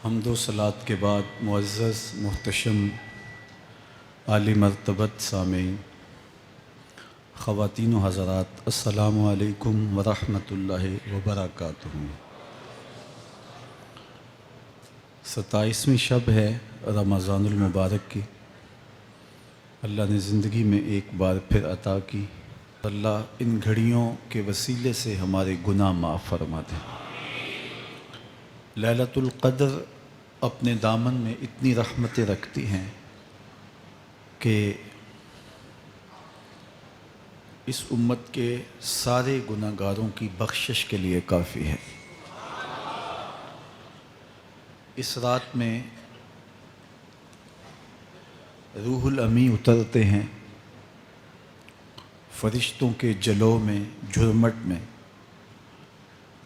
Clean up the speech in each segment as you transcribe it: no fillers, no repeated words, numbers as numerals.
حمد و صلات کے بعد معزز محتشم عالی مرتبت سامعین، خواتین و حضرات، السلام علیکم ورحمۃ اللہ وبرکاتہ۔ 27ویں شب ہے رمضان المبارک کی۔ اللہ نے زندگی میں ایک بار پھر عطا کی۔ اللہ ان گھڑیوں کے وسیلے سے ہمارے گناہ معاف فرما دے۔ لیلۃ القدر اپنے دامن میں اتنی رحمتیں رکھتی ہیں کہ اس امت کے سارے گناہ گاروں کی بخشش کے لیے کافی ہے۔ اس رات میں روح الامی اترتے ہیں، فرشتوں کے جلو میں، جھرمٹ میں،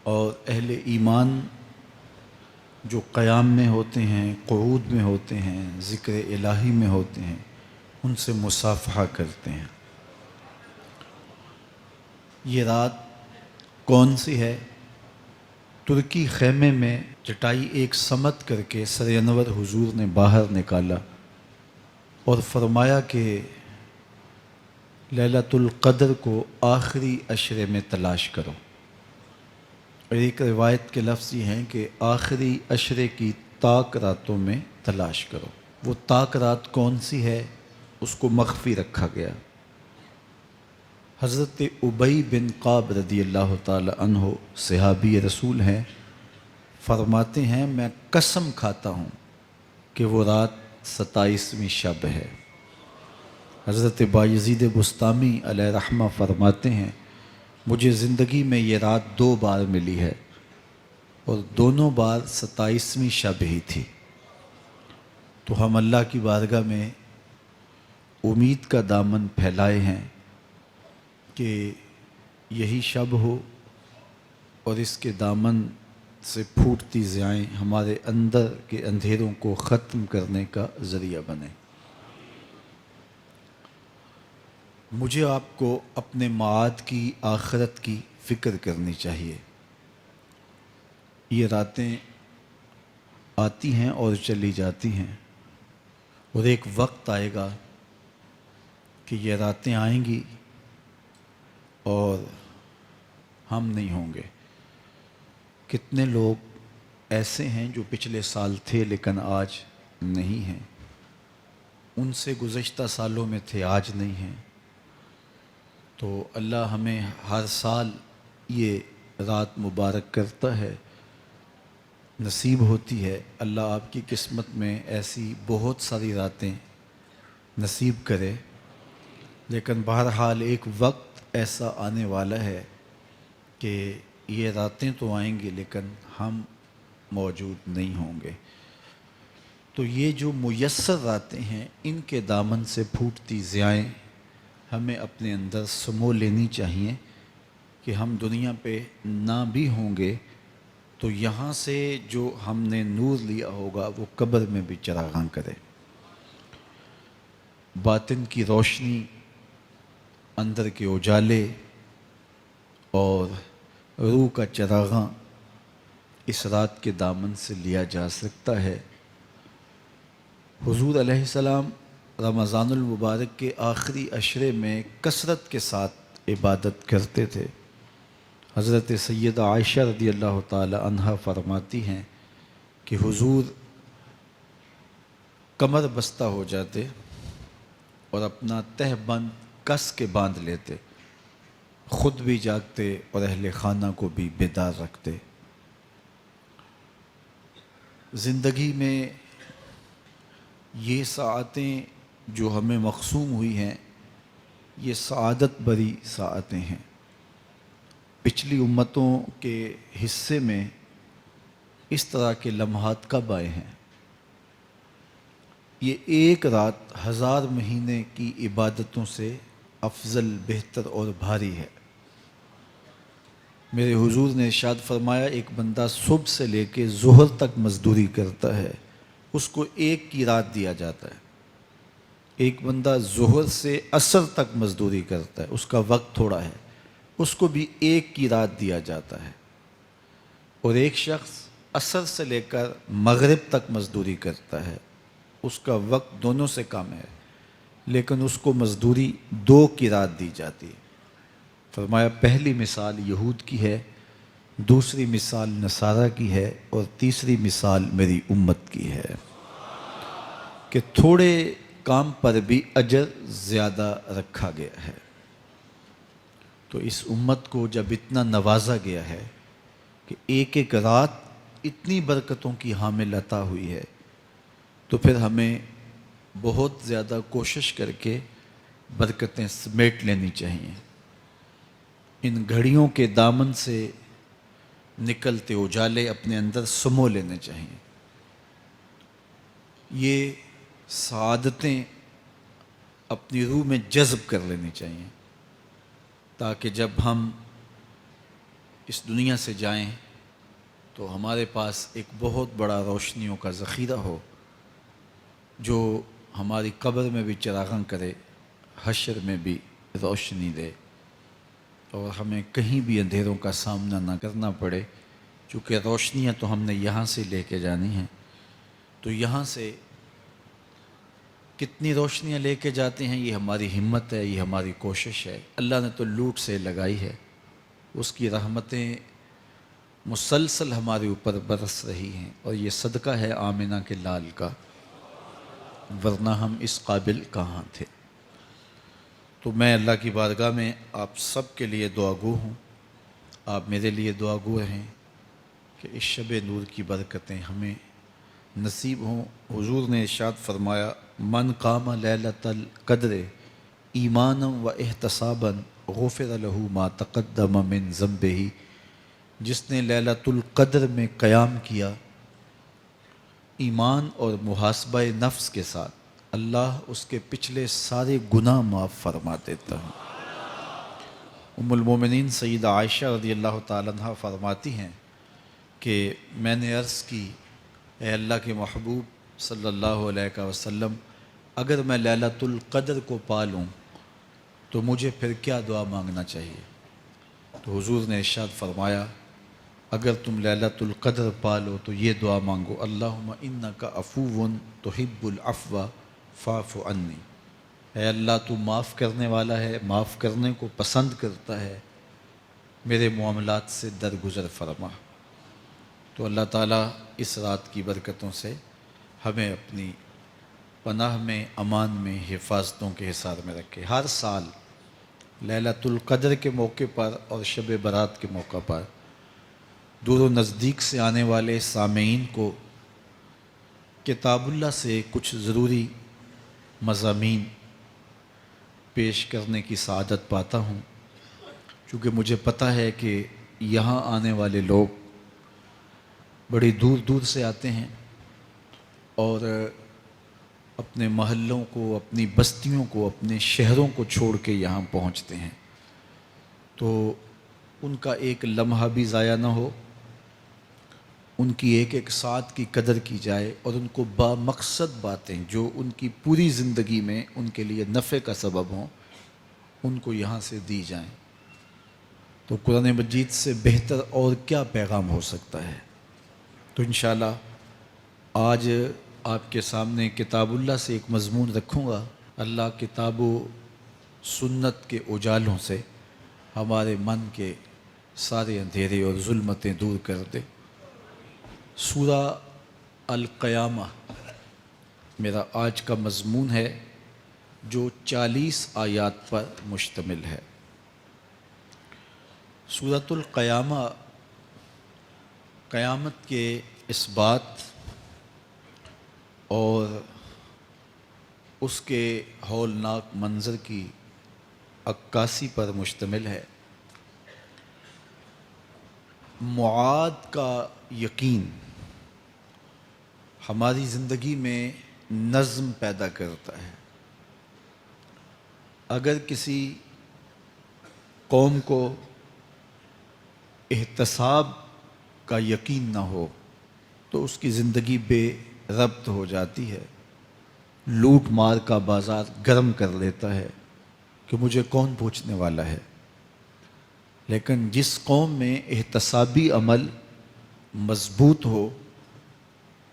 اور اہل ایمان جو قیام میں ہوتے ہیں، قعود میں ہوتے ہیں، ذکر الہی میں ہوتے ہیں، ان سے مصافحہ کرتے ہیں۔ یہ رات کون سی ہے؟ ترکی خیمے میں چٹائی ایک سمت کر کے سر انور حضور نے باہر نکالا اور فرمایا کہ لیلۃ القدر کو آخری عشرے میں تلاش کرو۔ اور ایک روایت کے لفظ یہ ہیں کہ آخری عشرے کی تاک راتوں میں تلاش کرو۔ وہ تاک رات کون سی ہے؟ اس کو مخفی رکھا گیا۔ حضرت ابی بن کعب رضی اللہ تعالی عنہ صحابی رسول ہیں، فرماتے ہیں میں قسم کھاتا ہوں کہ وہ رات 27ویں شب ہے۔ حضرت بایزید بسطامی علیہ رحمہ فرماتے ہیں مجھے زندگی میں یہ رات 2 بار ملی ہے اور دونوں بار 27ویں شب ہی تھی۔ تو ہم اللہ کی بارگاہ میں امید کا دامن پھیلائے ہیں کہ یہی شب ہو اور اس کے دامن سے پھوٹتی ضیائیں ہمارے اندر کے اندھیروں کو ختم کرنے کا ذریعہ بنے۔ مجھے آپ کو اپنے معاد کی، آخرت کی فکر کرنی چاہیے۔ یہ راتیں آتی ہیں اور چلی جاتی ہیں، اور ایک وقت آئے گا کہ یہ راتیں آئیں گی اور ہم نہیں ہوں گے۔ کتنے لوگ ایسے ہیں جو پچھلے سال تھے لیکن آج نہیں ہیں، ان سے گزشتہ سالوں میں تھے، آج نہیں ہیں۔ تو اللہ ہمیں ہر سال یہ رات مبارک کرتا ہے، نصیب ہوتی ہے۔ اللہ آپ کی قسمت میں ایسی بہت ساری راتیں نصیب کرے، لیکن بہرحال ایک وقت ایسا آنے والا ہے کہ یہ راتیں تو آئیں گی لیکن ہم موجود نہیں ہوں گے۔ تو یہ جو میسر راتیں ہیں، ان کے دامن سے پھوٹتی ضیائیں ہمیں اپنے اندر سمو لینی چاہیے کہ ہم دنیا پہ نہ بھی ہوں گے تو یہاں سے جو ہم نے نور لیا ہوگا وہ قبر میں بھی چراغاں کرے۔ باطن کی روشنی، اندر کے اجالے اور روح کا چراغاں اس رات کے دامن سے لیا جا سکتا ہے۔ حضور علیہ السلام رمضان المبارک کے آخری عشرے میں کثرت کے ساتھ عبادت کرتے تھے۔ حضرت سیدہ عائشہ رضی اللہ تعالی عنہا فرماتی ہیں کہ حضور کمر بستہ ہو جاتے اور اپنا تہ بند کس کے باندھ لیتے، خود بھی جاگتے اور اہل خانہ کو بھی بیدار رکھتے۔ زندگی میں یہ ساعتیں جو ہمیں مقسوم ہوئی ہیں، یہ سعادت بری ساعتیں ہیں۔ پچھلی امتوں کے حصے میں اس طرح کے لمحات کب آئے ہیں؟ یہ ایک رات 1000 مہینے کی عبادتوں سے افضل، بہتر اور بھاری ہے۔ میرے حضور نے ارشاد فرمایا ایک بندہ صبح سے لے کے ظہر تک مزدوری کرتا ہے، اس کو ایک کی رات دیا جاتا ہے۔ ایک بندہ ظہر سے عصر تک مزدوری کرتا ہے، اس کا وقت تھوڑا ہے، اس کو بھی ایک کی رات دیا جاتا ہے۔ اور ایک شخص عصر سے لے کر مغرب تک مزدوری کرتا ہے، اس کا وقت دونوں سے کم ہے، لیکن اس کو مزدوری 2 کی رات دی جاتی ہے۔ فرمایا پہلی مثال یہود کی ہے، دوسری مثال نصارہ کی ہے، اور تیسری مثال میری امت کی ہے کہ تھوڑے کام پر بھی اجر زیادہ رکھا گیا ہے۔ تو اس امت کو جب اتنا نوازا گیا ہے کہ ایک ایک رات اتنی برکتوں کی حامل عطا ہوئی ہے، تو پھر ہمیں بہت زیادہ کوشش کر کے برکتیں سمیٹ لینی چاہیے۔ ان گھڑیوں کے دامن سے نکلتے اجالے اپنے اندر سمو لینے چاہیے۔ یہ سعادتیں اپنی روح میں جذب کر لینی چاہیے، تاکہ جب ہم اس دنیا سے جائیں تو ہمارے پاس ایک بہت بڑا روشنیوں کا ذخیرہ ہو، جو ہماری قبر میں بھی چراغاں کرے، حشر میں بھی روشنی دے، اور ہمیں کہیں بھی اندھیروں کا سامنا نہ کرنا پڑے، چونکہ روشنیاں تو ہم نے یہاں سے لے کے جانی ہیں۔ تو یہاں سے کتنی روشنیاں لے کے جاتے ہیں، یہ ہماری ہمت ہے، یہ ہماری کوشش ہے۔ اللہ نے تو لوٹ سے لگائی ہے، اس کی رحمتیں مسلسل ہمارے اوپر برس رہی ہیں، اور یہ صدقہ ہے آمنہ کے لال کا، ورنہ ہم اس قابل کہاں تھے۔ تو میں اللہ کی بارگاہ میں آپ سب کے لیے دعا گو ہوں، آپ میرے لیے دعا گو رہیں کہ اس شب نور کی برکتیں ہمیں نصیب ہوں۔ حضور نے ارشاد فرمایا، من قام لیلۃ القدر ایمانا و احتسابا غفر له ما تقدم من ذنبہ، جس نے لیلۃ القدر میں قیام کیا ایمان اور محاسبہ نفس کے ساتھ، اللہ اس کے پچھلے سارے گناہ معاف فرما دیتا ہے۔ ام المومنین سیدہ عائشہ رضی اللہ تعالیٰ عنہ فرماتی ہیں کہ میں نے عرض کی، اے اللہ کے محبوب صلی اللہ علیہ وسلم، اگر میں لیلۃ القدر کو پا لوں تو مجھے پھر کیا دعا مانگنا چاہیے؟ تو حضور نے ارشاد فرمایا، اگر تم لیلۃ القدر پا لو تو یہ دعا مانگو، اللہم انک عفو تحب العفو فاعف عنی، اے اللہ تو معاف کرنے والا ہے، معاف کرنے کو پسند کرتا ہے، میرے معاملات سے درگزر فرما۔ تو اللہ تعالیٰ اس رات کی برکتوں سے ہمیں اپنی پناہ میں، امان میں، حفاظتوں کے حصار میں رکھے۔ ہر سال لیلۃ القدر کے موقع پر اور شب برات کے موقع پر دور و نزدیک سے آنے والے سامعین کو کتاب اللہ سے کچھ ضروری مضامین پیش کرنے کی سعادت پاتا ہوں، چونکہ مجھے پتہ ہے کہ یہاں آنے والے لوگ بڑی دور دور سے آتے ہیں، اور اپنے محلوں کو، اپنی بستیوں کو، اپنے شہروں کو چھوڑ کے یہاں پہنچتے ہیں، تو ان کا ایک لمحہ بھی ضائع نہ ہو، ان کی ایک ایک ساتھ کی قدر کی جائے، اور ان کو با مقصد باتیں جو ان کی پوری زندگی میں ان کے لیے نفع کا سبب ہوں، ان کو یہاں سے دی جائیں۔ تو قرآن مجید سے بہتر اور کیا پیغام ہو سکتا ہے؟ تو انشاءاللہ آج آپ کے سامنے کتاب اللہ سے ایک مضمون رکھوں گا۔ اللہ کتاب و سنت کے اجالوں سے ہمارے من کے سارے اندھیرے اور ظلمتیں دور کر دے۔ سورہ القیامہ میرا آج کا مضمون ہے، جو 40 آیات پر مشتمل ہے۔ سورۃ القیامہ قیامت کے اس بات اور اس کے ہولناک منظر کی عکاسی پر مشتمل ہے۔ معاد کا یقین ہماری زندگی میں نظم پیدا کرتا ہے۔ اگر کسی قوم کو احتساب کا یقین نہ ہو تو اس کی زندگی بے ربط ہو جاتی ہے، لوٹ مار کا بازار گرم کر لیتا ہے کہ مجھے کون پوچھنے والا ہے۔ لیکن جس قوم میں احتسابی عمل مضبوط ہو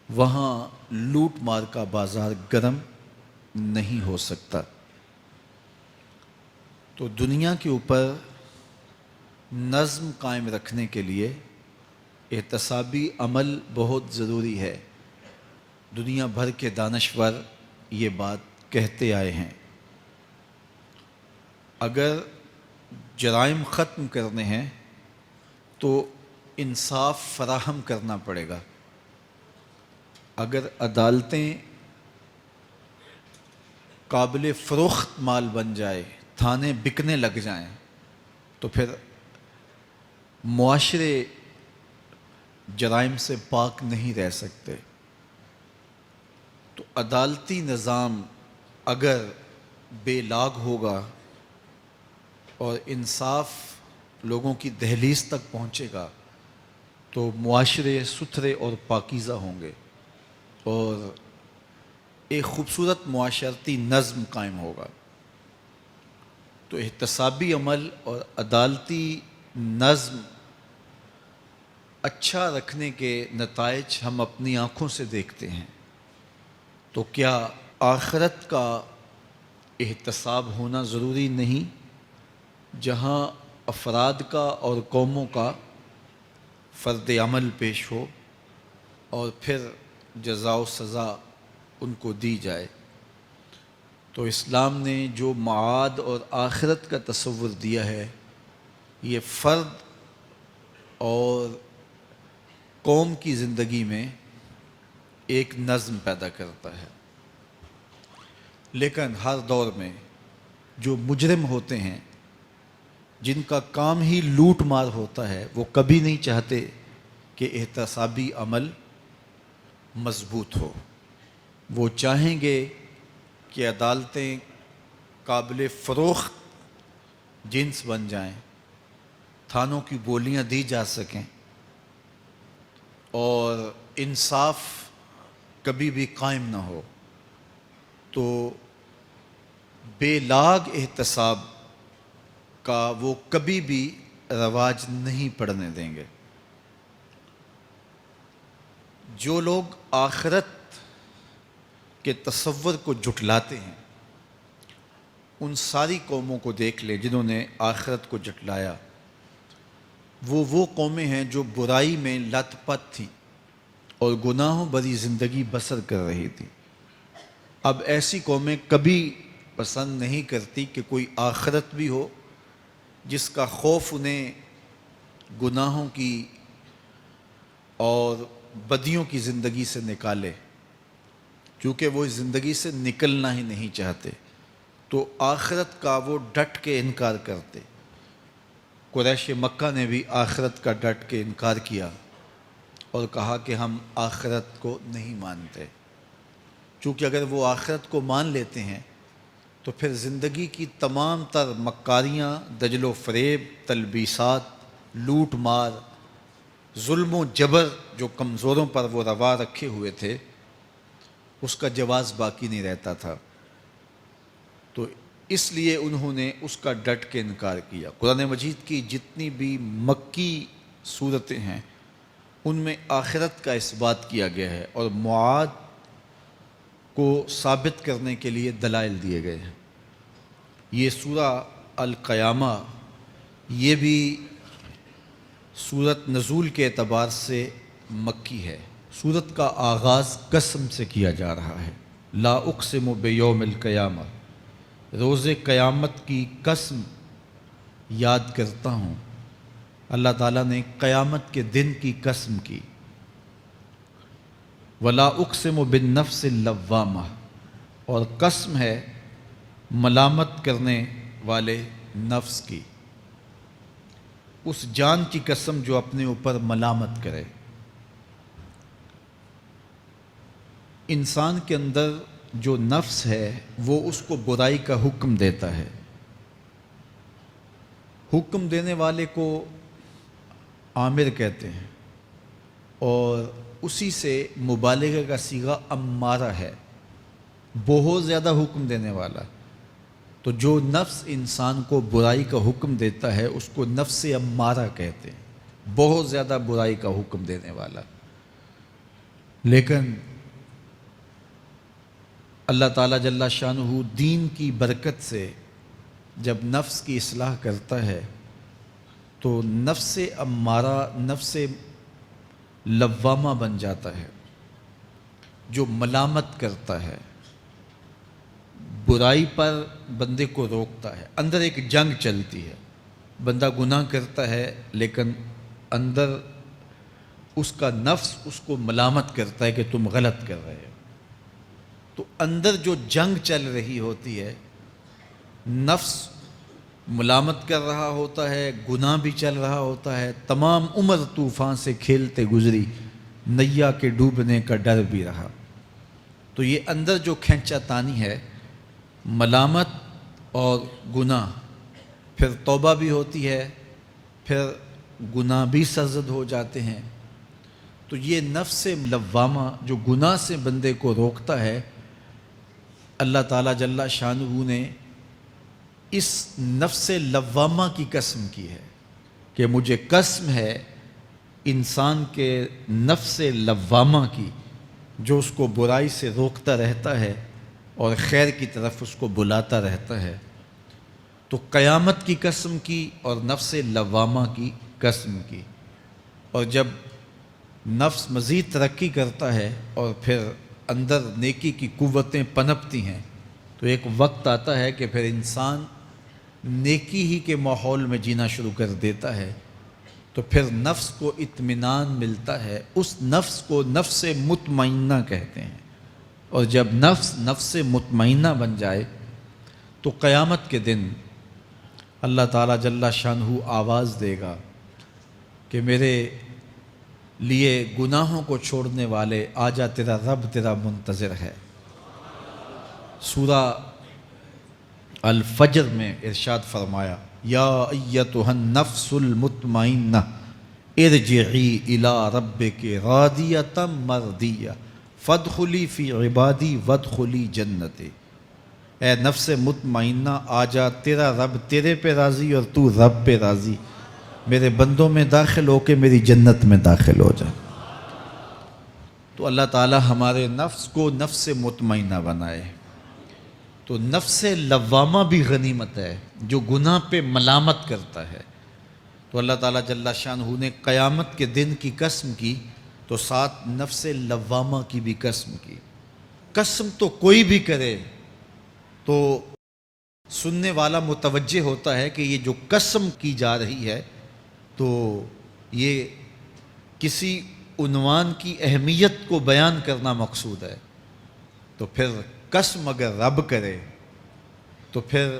وہاں لوٹ مار کا بازار گرم نہیں ہو سکتا۔ تو دنیا کے اوپر نظم قائم رکھنے کے لیے احتسابی عمل بہت ضروری ہے۔ دنیا بھر کے دانشور یہ بات کہتے آئے ہیں۔ اگر جرائم ختم کرنے ہیں تو انصاف فراہم کرنا پڑے گا۔ اگر عدالتیں قابل فروخت مال بن جائے، تھانے بکنے لگ جائیں، تو پھر معاشرے جرائم سے پاک نہیں رہ سکتے۔ تو عدالتی نظام اگر بے لاگ ہوگا اور انصاف لوگوں کی دہلیز تک پہنچے گا تو معاشرے ستھرے اور پاکیزہ ہوں گے اور ایک خوبصورت معاشرتی نظم قائم ہوگا۔ تو احتسابی عمل اور عدالتی نظم اچھا رکھنے کے نتائج ہم اپنی آنکھوں سے دیکھتے ہیں۔ تو کیا آخرت کا احتساب ہونا ضروری نہیں، جہاں افراد کا اور قوموں کا فرد عمل پیش ہو اور پھر جزا و سزا ان کو دی جائے؟ تو اسلام نے جو معاد اور آخرت کا تصور دیا ہے، یہ فرد اور قوم کی زندگی میں ایک نظم پیدا کرتا ہے۔ لیکن ہر دور میں جو مجرم ہوتے ہیں، جن کا کام ہی لوٹ مار ہوتا ہے، وہ کبھی نہیں چاہتے کہ احتسابی عمل مضبوط ہو۔ وہ چاہیں گے کہ عدالتیں قابل فروخت جنس بن جائیں، تھانوں کی بولیاں دی جا سکیں اور انصاف کبھی بھی قائم نہ ہو۔ تو بے لاگ احتساب کا وہ کبھی بھی رواج نہیں پڑنے دیں گے۔ جو لوگ آخرت کے تصور کو جھٹلاتے ہیں، ان ساری قوموں کو دیکھ لیں جنہوں نے آخرت کو جھٹلایا۔ وہ قومیں ہیں جو برائی میں لت پت تھیں اور گناہوں بھری زندگی بسر کر رہی تھی۔ اب ایسی قومیں کبھی پسند نہیں کرتی کہ کوئی آخرت بھی ہو جس کا خوف انہیں گناہوں کی اور بدیوں کی زندگی سے نکالے، کیونکہ وہ اس زندگی سے نکلنا ہی نہیں چاہتے۔ تو آخرت کا وہ ڈٹ کے انکار کرتے۔ قریش مکہ نے بھی آخرت کا ڈٹ کے انکار کیا اور کہا کہ ہم آخرت کو نہیں مانتے، چونکہ اگر وہ آخرت کو مان لیتے ہیں تو پھر زندگی کی تمام تر مکاریاں، دجل و فریب، تلبیسات، لوٹ مار، ظلم و جبر جو کمزوروں پر وہ روا رکھے ہوئے تھے، اس کا جواز باقی نہیں رہتا تھا۔ تو اس لیے انہوں نے اس کا ڈٹ کے انکار کیا۔ قرآن مجید کی جتنی بھی مکی صورتیں ہیں ان میں آخرت کا اثبات کیا گیا ہے اور معاد کو ثابت کرنے کے لیے دلائل دیے گئے ہیں۔ یہ سورہ القیامہ یہ بھی سورت نزول کے اعتبار سے مکی ہے۔ سورت کا آغاز قسم سے کیا جا رہا ہے، لا اقسم بیوم القیامہ، روز قیامت کی قسم یاد کرتا ہوں۔ اللہ تعالیٰ نے قیامت کے دن کی قسم کی۔ ولا اقسم بالنفس اللوامہ، اور قسم ہے ملامت کرنے والے نفس کی، اس جان کی قسم جو اپنے اوپر ملامت کرے۔ انسان کے اندر جو نفس ہے وہ اس کو برائی کا حکم دیتا ہے۔ حکم دینے والے کو آمر کہتے ہیں اور اسی سے مبالغہ کا صیغہ امارہ ہے، بہت زیادہ حکم دینے والا۔ تو جو نفس انسان کو برائی کا حکم دیتا ہے اس کو نفس امارہ کہتے ہیں۔ بہت زیادہ برائی کا حکم دینے والا. لیکن اللہ تعالیٰ جل شانہ دین کی برکت سے جب نفس کی اصلاح کرتا ہے تو نفس امارہ نفس لوامہ بن جاتا ہے، جو ملامت کرتا ہے، برائی پر بندے کو روکتا ہے. اندر ایک جنگ چلتی ہے، بندہ گناہ کرتا ہے لیکن اندر اس کا نفس اس کو ملامت کرتا ہے کہ تم غلط کر رہے ہو. تو اندر جو جنگ چل رہی ہوتی ہے، نفس ملامت کر رہا ہوتا ہے، گناہ بھی چل رہا ہوتا ہے، تمام عمر طوفان سے کھیلتے گزری، نیا کے ڈوبنے کا ڈر بھی رہا. تو یہ اندر جو کھینچا تانی ہے، ملامت اور گناہ، پھر توبہ بھی ہوتی ہے، پھر گناہ بھی سرزد ہو جاتے ہیں. تو یہ نفس لوامہ جو گناہ سے بندے کو روکتا ہے، اللہ تعالیٰ جل شانہ نے اس نفس لوامہ کی قسم کی ہے کہ مجھے قسم ہے انسان کے نفس لوامہ کی، جو اس کو برائی سے روکتا رہتا ہے اور خیر کی طرف اس کو بلاتا رہتا ہے. تو قیامت کی قسم کی اور نفس لوامہ کی قسم کی. اور جب نفس مزید ترقی کرتا ہے اور پھر اندر نیکی کی قوتیں پنپتی ہیں تو ایک وقت آتا ہے کہ پھر انسان نیکی ہی کے ماحول میں جینا شروع کر دیتا ہے. تو پھر نفس کو اطمینان ملتا ہے. اس نفس کو نفس مطمئنہ کہتے ہیں. اور جب نفس مطمئنہ بن جائے تو قیامت کے دن اللہ تعالیٰ جل شانہ آواز دے گا کہ میرے لیے گناہوں کو چھوڑنے والے آجا، تیرا رب تیرا منتظر ہے. سورہ الفجر میں ارشاد فرمایا، یا ایتھا النفس المطمئنہ ارجعی الی ربک راضیۃ مرضیہ فادخلی فی عبادی وادخلی جنتی. اے نفس مطمئنہ آجا، تیرا رب تیرے پہ راضی اور تو رب پہ راضی، میرے بندوں میں داخل ہو کے میری جنت میں داخل ہو جا. تو اللہ تعالیٰ ہمارے نفس کو نفس مطمئنہ بنائے. تو نفس لوامہ بھی غنیمت ہے جو گناہ پہ ملامت کرتا ہے. تو اللہ تعالیٰ جل شانہ نے قیامت کے دن کی قسم کی تو ساتھ نفس لوامہ کی بھی قسم کی. قسم تو کوئی بھی کرے تو سننے والا متوجہ ہوتا ہے کہ یہ جو قسم کی جا رہی ہے تو یہ کسی عنوان کی اہمیت کو بیان کرنا مقصود ہے. تو پھر قسم اگر رب کرے تو پھر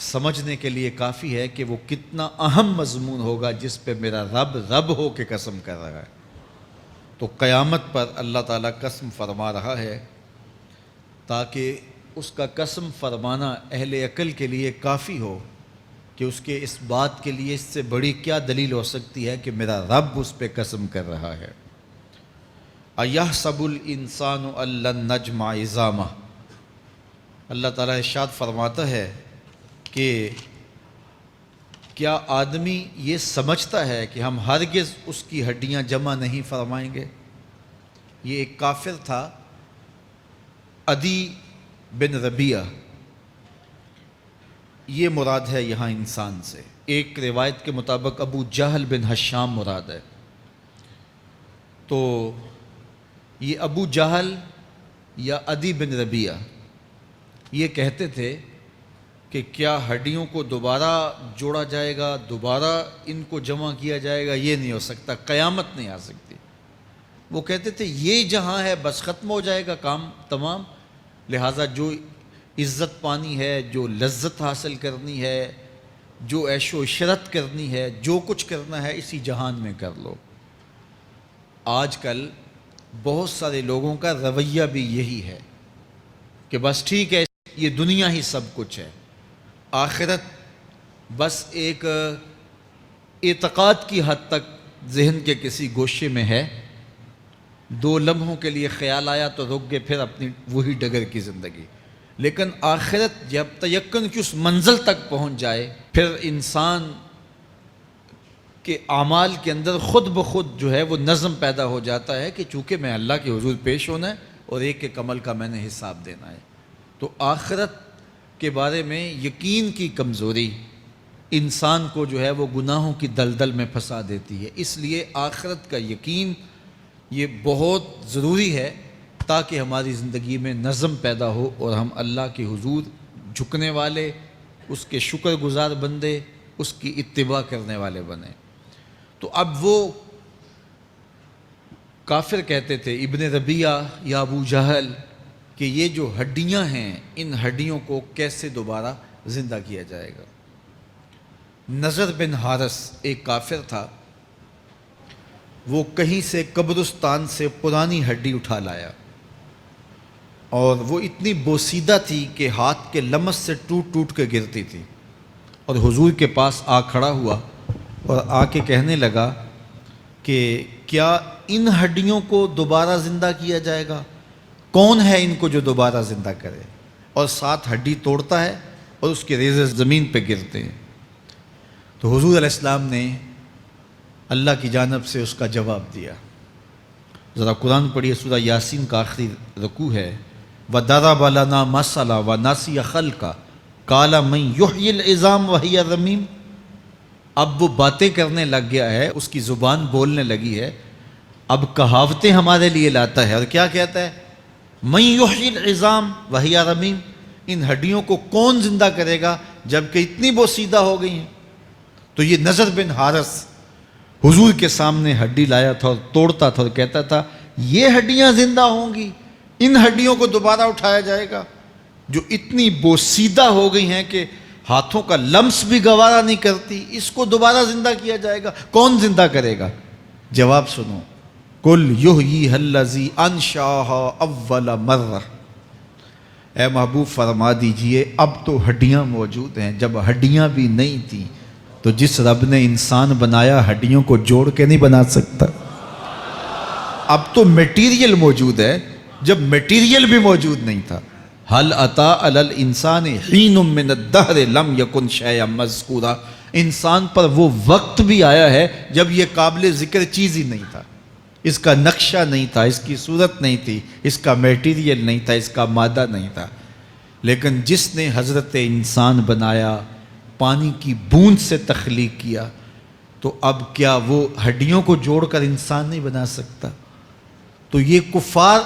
سمجھنے کے لیے کافی ہے کہ وہ کتنا اہم مضمون ہوگا جس پہ میرا رب ہو کے قسم کر رہا ہے. تو قیامت پر اللہ تعالیٰ قسم فرما رہا ہے تاکہ اس کا قسم فرمانا اہل عقل کے لیے کافی ہو کہ اس کے اس بات کے لیے اس سے بڑی کیا دلیل ہو سکتی ہے کہ میرا رب اس پہ قسم کر رہا ہے. اَيَحْسَبُ الْإِنسَانُ أَن لَّن نَّجْمَعَ عِظَامَهُ. اللہ تعالیٰ ارشاد فرماتا ہے کہ کیا آدمی یہ سمجھتا ہے کہ ہم ہرگز اس کی ہڈیاں جمع نہیں فرمائیں گے. یہ ایک کافر تھا، عدی بن ربیعہ، یہ مراد ہے یہاں انسان سے. ایک روایت کے مطابق ابو جہل بن ہشام مراد ہے. تو یہ ابو جہل یا عدی بن ربیعہ یہ کہتے تھے کہ کیا ہڈیوں کو دوبارہ جوڑا جائے گا، دوبارہ ان کو جمع کیا جائے گا؟ یہ نہیں ہو سکتا، قیامت نہیں آ سکتی. وہ کہتے تھے یہ جہاں ہے بس ختم ہو جائے گا کام تمام، لہٰذا جو عزت پانی ہے، جو لذت حاصل کرنی ہے، جو عیش و عشرت کرنی ہے، جو کچھ کرنا ہے اسی جہان میں کر لو. آج کل بہت سارے لوگوں کا رویہ بھی یہی ہے کہ بس ٹھیک ہے، یہ دنیا ہی سب کچھ ہے، آخرت بس ایک اعتقاد کی حد تک ذہن کے کسی گوشے میں ہے، 2 لمحوں کے لیے خیال آیا تو رک گئے، پھر اپنی وہی ڈگر کی زندگی. لیکن آخرت جب تیقن کی اس منزل تک پہنچ جائے پھر انسان کہ اعمال کے اندر خود بخود جو ہے وہ نظم پیدا ہو جاتا ہے کہ چونکہ میں اللہ کے حضور پیش ہونا ہے اور ایک ایک عمل کا میں نے حساب دینا ہے۔ تو آخرت کے بارے میں یقین کی کمزوری انسان کو جو ہے وہ گناہوں کی دلدل میں پھنسا دیتی ہے۔ اس لیے آخرت کا یقین یہ بہت ضروری ہے تاکہ ہماری زندگی میں نظم پیدا ہو اور ہم اللہ کے حضور جھکنے والے، اس کے شکر گزار بندے، اس کی اتباع کرنے والے بنیں۔ تو اب وہ کافر کہتے تھے ابن ربیعہ یا ابو جہل کہ یہ جو ہڈیاں ہیں ان ہڈیوں کو کیسے دوبارہ زندہ کیا جائے گا۔ نضر بن حارث ایک کافر تھا، وہ کہیں سے قبرستان سے پرانی ہڈی اٹھا لایا اور وہ اتنی بوسیدہ تھی کہ ہاتھ کے لمس سے ٹوٹ ٹوٹ کے گرتی تھی، اور حضور کے پاس آ کھڑا ہوا اور آ کے کہنے لگا کہ کیا ان ہڈیوں کو دوبارہ زندہ کیا جائے گا؟ کون ہے ان کو جو دوبارہ زندہ کرے؟ اور ساتھ ہڈی توڑتا ہے اور اس کے ریزے زمین پہ گرتے ہیں۔ تو حضور علیہ السلام نے اللہ کی جانب سے اس کا جواب دیا۔ ذرا قرآن پڑھیے، سورہ یاسین کا آخری رکوع ہے، وَضَرَبَ لَنَا مَثَلًا وَنَسِیَ خَلْقَهُ قَالَ مَن يُحْيِي الْعِظَامَ وَهِيَ رَمِيمٌ۔ اب وہ باتیں کرنے لگ گیا ہے، اس کی زبان بولنے لگی ہے، اب کہاوتیں ہمارے لیے لاتا ہے، اور کیا کہتا ہے؟ مَن يُحْيِي الْعِظَامَ وَهِيَ رَمِيمٌ، ان ہڈیوں کو کون زندہ کرے گا جبکہ اتنی بوسیدہ ہو گئی ہیں۔ تو یہ نضر بن حارث حضور کے سامنے ہڈی لایا تھا اور توڑتا تھا اور کہتا تھا یہ ہڈیاں زندہ ہوں گی، ان ہڈیوں کو دوبارہ اٹھایا جائے گا جو اتنی بوسیدہ ہو گئی ہیں کہ ہاتھوں کا لمس بھی گوارا نہیں کرتی، اس کو دوبارہ زندہ کیا جائے گا، کون زندہ کرے گا؟ جواب سنو، قُلْ يُحْيِيهَا الَّذِي أَنشَأَهَا أَوَّلَ مَرَّةٍ، اے محبوب فرما دیجئے اب تو ہڈیاں موجود ہیں، جب ہڈیاں بھی نہیں تھیں تو جس رب نے انسان بنایا ہڈیوں کو جوڑ کے نہیں بنا سکتا۔ اب تو میٹیریل موجود ہے، جب میٹیریل بھی موجود نہیں تھا۔ هل أتى على الإنسان حين من الدهر لم يكن شيئا مذكورا، انسان پر وہ وقت بھی آیا ہے جب یہ قابل ذکر چیز ہی نہیں تھا، اس کا نقشہ نہیں تھا، اس کی صورت نہیں تھی، اس کا میٹیریل نہیں تھا، اس کا مادہ نہیں تھا، لیکن جس نے حضرت انسان بنایا، پانی کی بوند سے تخلیق کیا، تو اب کیا وہ ہڈیوں کو جوڑ کر انسان نہیں بنا سکتا؟ تو یہ کفار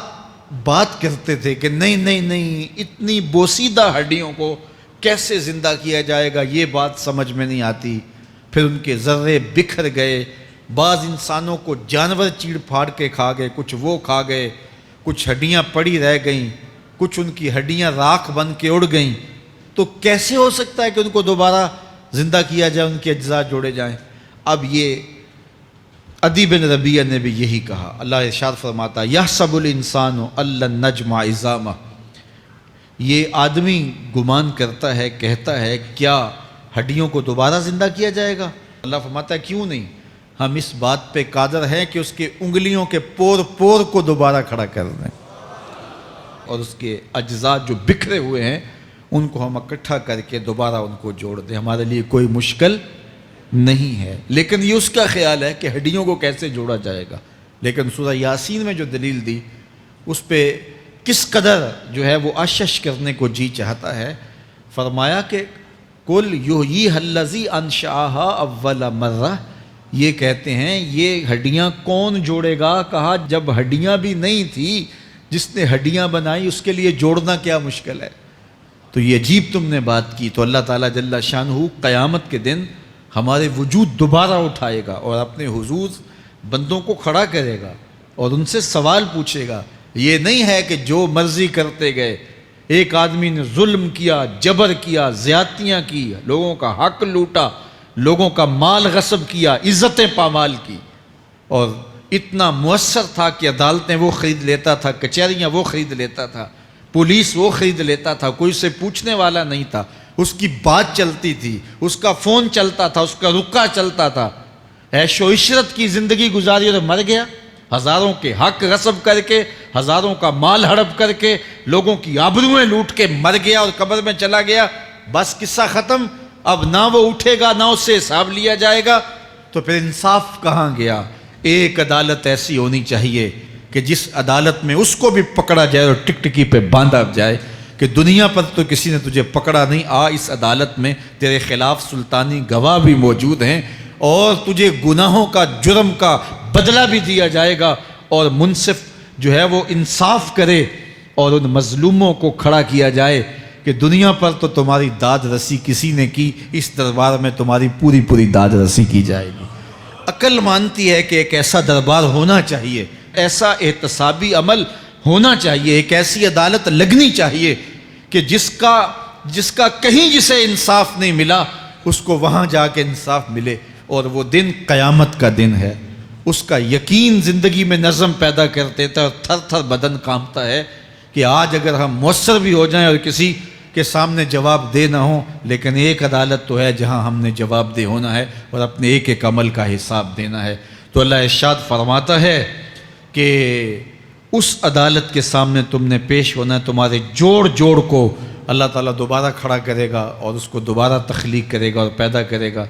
بات کرتے تھے کہ نہیں نہیں نہیں، اتنی بوسیدہ ہڈیوں کو کیسے زندہ کیا جائے گا، یہ بات سمجھ میں نہیں آتی۔ پھر ان کے ذرے بکھر گئے، بعض انسانوں کو جانور چیڑ پھاڑ کے کھا گئے، کچھ وہ کھا گئے، کچھ ہڈیاں پڑی رہ گئیں، کچھ ان کی ہڈیاں راکھ بن کے اڑ گئیں۔ تو کیسے ہو سکتا ہے کہ ان کو دوبارہ زندہ کیا جائے، ان کے اجزاء جوڑے جائیں؟ اب یہ عدی بن ربیعہ نے بھی یہی کہا۔ اللہ ارشاد فرماتا یحسب الانسان ان لن نجمع عظامہ، یہ آدمی گمان کرتا ہے، کہتا ہے کیا ہڈیوں کو دوبارہ زندہ کیا جائے گا؟ اللہ فرماتا ہے کیوں نہیں، ہم اس بات پہ قادر ہیں کہ اس کے انگلیوں کے پور پور کو دوبارہ کھڑا کر دیں، اور اس کے اجزاء جو بکھرے ہوئے ہیں ان کو ہم اکٹھا کر کے دوبارہ ان کو جوڑ دیں، ہمارے لیے کوئی مشکل نہیں ہے۔ لیکن یہ اس کا خیال ہے کہ ہڈیوں کو کیسے جوڑا جائے گا، لیکن سورہ یاسین میں جو دلیل دی اس پہ کس قدر جو ہے وہ اشش کرنے کو جی چاہتا ہے۔ فرمایا کہ قُلْ يُحْيِيهَا الَّذِي أَنشَأَهَا أَوَّلَ مَرَّةٍ، یہ کہتے ہیں یہ ہڈیاں کون جوڑے گا؟ کہا جب ہڈیاں بھی نہیں تھی، جس نے ہڈیاں بنائی اس کے لیے جوڑنا کیا مشکل ہے؟ تو یہ عجیب تم نے بات کی۔ تو اللہ تعالیٰ جل شانہ قیامت کے دن ہمارے وجود دوبارہ اٹھائے گا اور اپنے حضور بندوں کو کھڑا کرے گا اور ان سے سوال پوچھے گا۔ یہ نہیں ہے کہ جو مرضی کرتے گئے، ایک آدمی نے ظلم کیا، جبر کیا، زیادتیاں کی، لوگوں کا حق لوٹا، لوگوں کا مال غصب کیا، عزتیں پامال کی، اور اتنا مؤثر تھا کہ عدالتیں وہ خرید لیتا تھا، کچہریاں وہ خرید لیتا تھا، پولیس وہ خرید لیتا تھا، کوئی سے پوچھنے والا نہیں تھا، اس کی بات چلتی تھی، اس کا فون چلتا تھا، اس کا رکا چلتا تھا، عیش و عشرت کی زندگی گزاری اور مر گیا، ہزاروں کے حق غصب کر کے، ہزاروں کا مال ہڑپ کر کے، لوگوں کی آبروئیں لوٹ کے مر گیا اور قبر میں چلا گیا، بس قصہ ختم۔ اب نہ وہ اٹھے گا، نہ اس سے حساب لیا جائے گا، تو پھر انصاف کہاں گیا؟ ایک عدالت ایسی ہونی چاہیے کہ جس عدالت میں اس کو بھی پکڑا جائے اور ٹکٹکی پہ باندھا جائے کہ دنیا پر تو کسی نے تجھے پکڑا نہیں، آ اس عدالت میں تیرے خلاف سلطانی گواہ بھی موجود ہیں اور تجھے گناہوں کا، جرم کا بدلہ بھی دیا جائے گا، اور منصف جو ہے وہ انصاف کرے اور ان مظلوموں کو کھڑا کیا جائے کہ دنیا پر تو تمہاری داد رسی کسی نے کی، اس دربار میں تمہاری پوری پوری داد رسی کی جائے گی۔ عقل مانتی ہے کہ ایک ایسا دربار ہونا چاہیے، ایسا احتسابی عمل ہونا چاہیے، ایک ایسی عدالت لگنی چاہیے کہ جس کا کہیں جسے انصاف نہیں ملا اس کو وہاں جا کے انصاف ملے، اور وہ دن قیامت کا دن ہے۔ اس کا یقین زندگی میں نظم پیدا کر دیتا ہے اور تھر تھر بدن کانپتا ہے کہ آج اگر ہم مؤثر بھی ہو جائیں اور کسی کے سامنے جواب دہ نہ ہوں، لیکن ایک عدالت تو ہے جہاں ہم نے جواب دہ ہونا ہے اور اپنے ایک ایک عمل کا حساب دینا ہے۔ تو اللہ ارشاد فرماتا ہے کہ اس عدالت کے سامنے تم نے پیش ہونا ہے، تمہارے جوڑ جوڑ کو اللہ تعالیٰ دوبارہ کھڑا کرے گا اور اس کو دوبارہ تخلیق کرے گا اور پیدا کرے گا،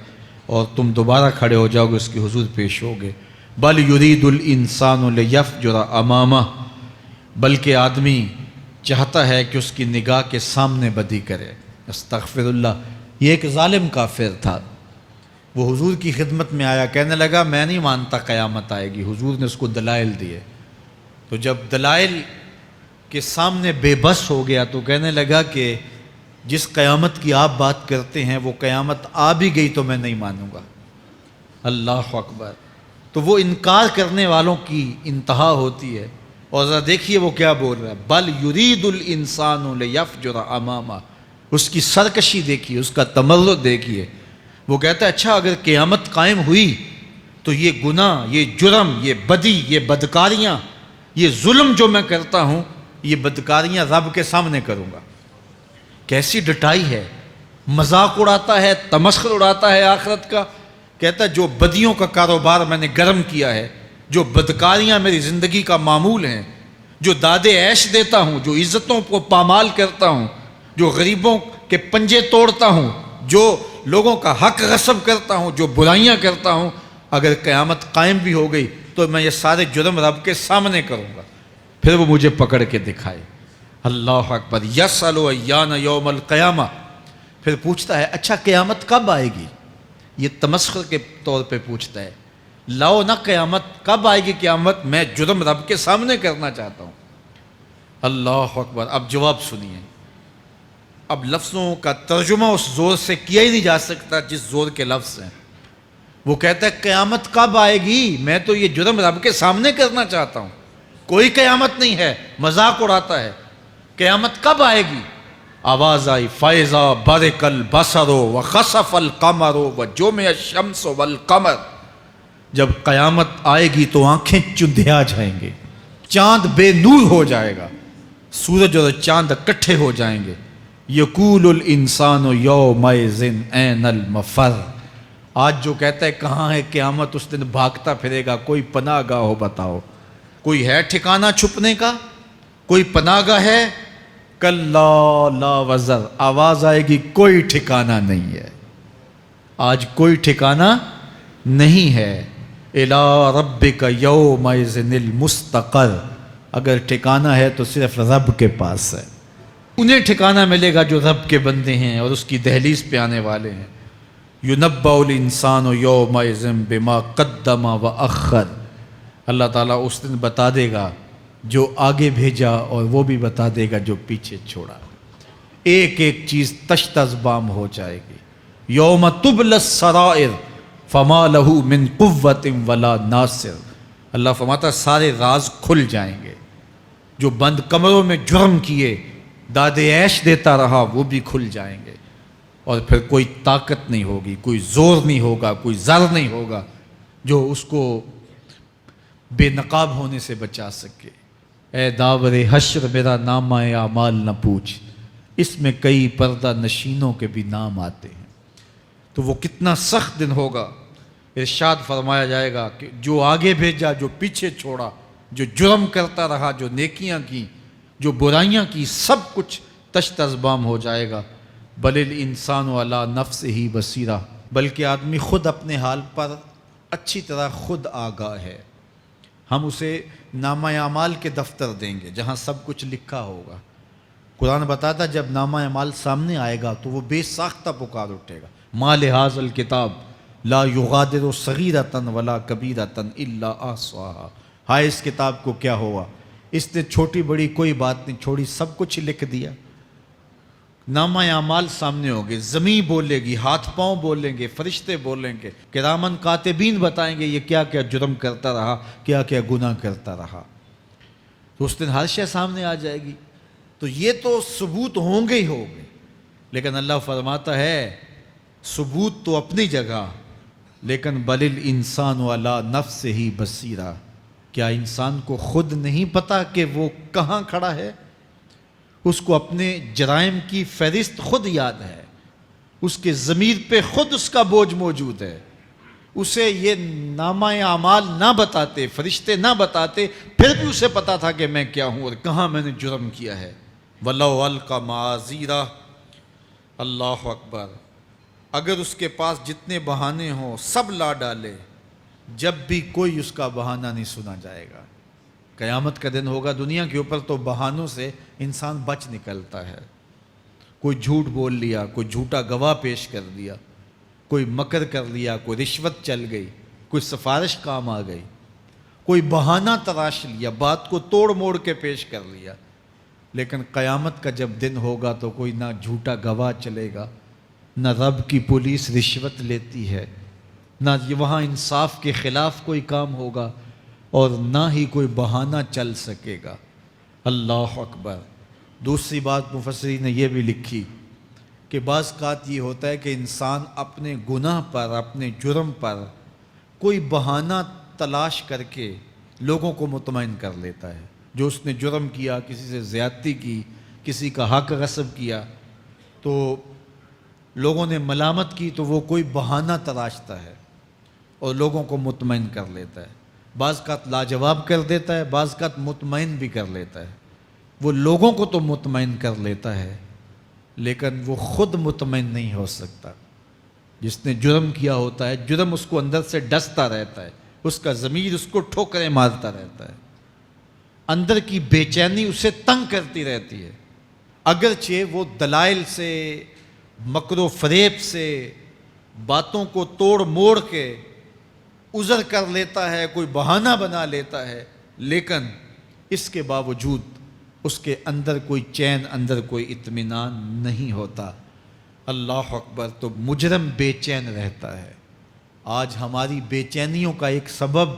اور تم دوبارہ کھڑے ہو جاؤ گے، اس کی حضور پیش ہوگے۔ بل یرید الانسان لیفجر امامہ، بلکہ آدمی چاہتا ہے کہ اس کی نگاہ کے سامنے بدی کرے۔ استغفر اللہ۔ یہ ایک ظالم کافر تھا، وہ حضور کی خدمت میں آیا، کہنے لگا میں نہیں مانتا قیامت آئے گی۔ حضور نے اس کو دلائل دیے، تو جب دلائل کے سامنے بے بس ہو گیا تو کہنے لگا کہ جس قیامت کی آپ بات کرتے ہیں وہ قیامت آ بھی گئی تو میں نہیں مانوں گا۔ اللہ اکبر۔ تو وہ انکار کرنے والوں کی انتہا ہوتی ہے، اور ذرا دیکھیے وہ کیا بول رہا ہے، بل یرید الانسان لیفجر امامہ۔ اس کی سرکشی دیکھیے، اس کا تمرد دیکھیے۔ وہ کہتا ہے اچھا اگر قیامت قائم ہوئی تو یہ گناہ، یہ جرم، یہ بدی، یہ بدکاریاں، یہ ظلم جو میں کرتا ہوں، یہ بدکاریاں رب کے سامنے کروں گا۔ کیسی ڈٹائی ہے، مذاق اڑاتا ہے، تمسخر اڑاتا ہے آخرت کا۔ کہتا ہے جو بدیوں کا کاروبار میں نے گرم کیا ہے، جو بدکاریاں میری زندگی کا معمول ہیں، جو دادے عیش دیتا ہوں، جو عزتوں کو پامال کرتا ہوں، جو غریبوں کے پنجے توڑتا ہوں، جو لوگوں کا حق غصب کرتا ہوں، جو برائیاں کرتا ہوں، اگر قیامت قائم بھی ہو گئی تو میں یہ سارے جرم رب کے سامنے کروں گا، پھر وہ مجھے پکڑ کے دکھائے۔ اللہ اکبر۔ یسأل ایان یوم القیامہ۔ پھر پوچھتا ہے اچھا قیامت کب آئے گی؟ یہ تمسخر کے طور پہ پوچھتا ہے، لاؤ نہ قیامت، کب آئے گی قیامت؟ میں جرم رب کے سامنے کرنا چاہتا ہوں۔ اللہ اکبر۔ اب جواب سنیے۔ اب لفظوں کا ترجمہ اس زور سے کیا ہی نہیں جا سکتا جس زور کے لفظ ہیں۔ وہ کہتا ہے قیامت کب آئے گی؟ میں تو یہ جرم رب کے سامنے کرنا چاہتا ہوں، کوئی قیامت نہیں ہے، مذاق اڑاتا ہے۔ قیامت کب آئے گی؟ آواز آئی فَإِذَا بَرِقَ الْبَصَرُ وَخَسَفَ الْقَمَرُ وَجُمِعَ الشَّمْسُ وَالْقَمَرُ۔ جب قیامت آئے گی تو آنکھیں چندھیا جائیں گے، چاند بے نور ہو جائے گا، سورج اور چاند اکٹھے ہو جائیں گے۔ یقول الانسان یومئذ این المفر۔ آج جو کہتا ہے کہاں ہے قیامت، اس دن بھاگتا پھرے گا۔ کوئی پناہ گاہ ہو بتاؤ، کوئی ہے ٹھکانہ چھپنے کا؟ کوئی پناہ گاہ ہے؟ کلا لا وزر۔ آواز آئے گی کوئی ٹھکانہ نہیں ہے، آج کوئی ٹھکانہ نہیں ہے۔ الی ربک یومئذ المستقر۔ اگر ٹھکانہ ہے تو صرف رب کے پاس ہے، انہیں ٹھکانہ ملے گا جو رب کے بندے ہیں اور اس کی دہلیز پہ آنے والے ہیں۔ یُنَبَّأُ الْإِنسَانُ یومئذ بما قدم وأخر۔ اللہ تعالیٰ اس دن بتا دے گا جو آگے بھیجا اور وہ بھی بتا دے گا جو پیچھے چھوڑا۔ ایک ایک چیز تشت ازبام ہو جائے گی۔ یوم تبلی السرائر فما لہ من قوت ولا ناصر۔ اللہ فرماتا ہے سارے راز کھل جائیں گے۔ جو بند کمروں میں جرم کیے، دادے عیش دیتا رہا، وہ بھی کھل جائیں گے، اور پھر کوئی طاقت نہیں ہوگی، کوئی زور نہیں ہوگا، کوئی زر نہیں ہوگا جو اس کو بے نقاب ہونے سے بچا سکے۔ اے داور حشر میرا نامہ اعمال نہ پوچھ، اس میں کئی پردہ نشینوں کے بھی نام آتے ہیں۔ تو وہ کتنا سخت دن ہوگا۔ ارشاد فرمایا جائے گا کہ جو آگے بھیجا، جو پیچھے چھوڑا، جو جرم کرتا رہا، جو نیکیاں کی، جو برائیاں کی، سب کچھ تشت ازبام ہو جائے گا۔ بل الانسان علی نفسہ بصیرہ۔ بلکہ آدمی خود اپنے حال پر اچھی طرح خود آگاہ ہے۔ ہم اسے نامہ اعمال کے دفتر دیں گے جہاں سب کچھ لکھا ہوگا۔ قرآن بتاتا جب نامہ اعمال سامنے آئے گا تو وہ بے ساختہ پکار اٹھے گا، ما لہذا الکتاب لا یغادر صغیرۃ ولا کبیرۃ الا احصاها۔ ہائے اس کتاب کو کیا ہوا، اس نے چھوٹی بڑی کوئی بات نہیں چھوڑی، سب کچھ لکھ دیا۔ نامہ اعمال سامنے ہوگے، زمین بولے گی، ہاتھ پاؤں بولیں گے، فرشتے بولیں گے، کرامن کاتبین بتائیں گے یہ کیا کیا جرم کرتا رہا، کیا کیا گناہ کرتا رہا۔ تو اس دن ہر شے سامنے آ جائے گی۔ تو یہ تو ثبوت ہوں گے ہی ہوں گے، لیکن اللہ فرماتا ہے ثبوت تو اپنی جگہ، لیکن بل الانسان علی نفسہ بصیرہ، کیا انسان کو خود نہیں پتا کہ وہ کہاں کھڑا ہے؟ اس کو اپنے جرائم کی فہرست خود یاد ہے، اس کے ضمیر پہ خود اس کا بوجھ موجود ہے۔ اسے یہ نامہ اعمال نہ بتاتے، فرشتے نہ بتاتے، پھر بھی اسے پتا تھا کہ میں کیا ہوں اور کہاں میں نے جرم کیا ہے۔ وَلَوْ أَلْقَى مَعَاذِيرَهُ، اللہ اکبر، اگر اس کے پاس جتنے بہانے ہوں سب لا ڈالے، جب بھی کوئی اس کا بہانہ نہیں سنا جائے گا۔ قیامت کا دن ہوگا، دنیا کے اوپر تو بہانوں سے انسان بچ نکلتا ہے۔ کوئی جھوٹ بول لیا، کوئی جھوٹا گواہ پیش کر دیا، کوئی مکر کر لیا، کوئی رشوت چل گئی، کوئی سفارش کام آ گئی، کوئی بہانہ تراش لیا، بات کو توڑ موڑ کے پیش کر لیا۔ لیکن قیامت کا جب دن ہوگا تو کوئی نہ جھوٹا گواہ چلے گا، نہ رب کی پولیس رشوت لیتی ہے، نہ وہاں انصاف کے خلاف کوئی کام ہوگا، اور نہ ہی کوئی بہانہ چل سکے گا۔ اللہ اکبر۔ دوسری بات مفسرین نے یہ بھی لکھی کہ بعض اوقات یہ ہوتا ہے کہ انسان اپنے گناہ پر، اپنے جرم پر کوئی بہانہ تلاش کر کے لوگوں کو مطمئن کر لیتا ہے۔ جو اس نے جرم کیا، کسی سے زیادتی کی، کسی کا حق غصب کیا، تو لوگوں نے ملامت کی تو وہ کوئی بہانہ تلاشتا ہے اور لوگوں کو مطمئن کر لیتا ہے۔ بعض اوقات لاجواب کر دیتا ہے، بعض اوقات مطمئن بھی کر لیتا ہے۔ وہ لوگوں کو تو مطمئن کر لیتا ہے لیکن وہ خود مطمئن نہیں ہو سکتا۔ جس نے جرم کیا ہوتا ہے، جرم اس کو اندر سے ڈستا رہتا ہے، اس کا ضمیر اس کو ٹھوکریں مارتا رہتا ہے، اندر کی بے چینی اسے تنگ کرتی رہتی ہے۔ اگرچہ وہ دلائل سے، مکر و فریب سے، باتوں کو توڑ موڑ کے عذر کر لیتا ہے، کوئی بہانہ بنا لیتا ہے، لیکن اس کے باوجود اس کے اندر کوئی چین، اندر کوئی اطمینان نہیں ہوتا۔ اللہ اکبر۔ تو مجرم بے چین رہتا ہے۔ آج ہماری بے چینیوں کا ایک سبب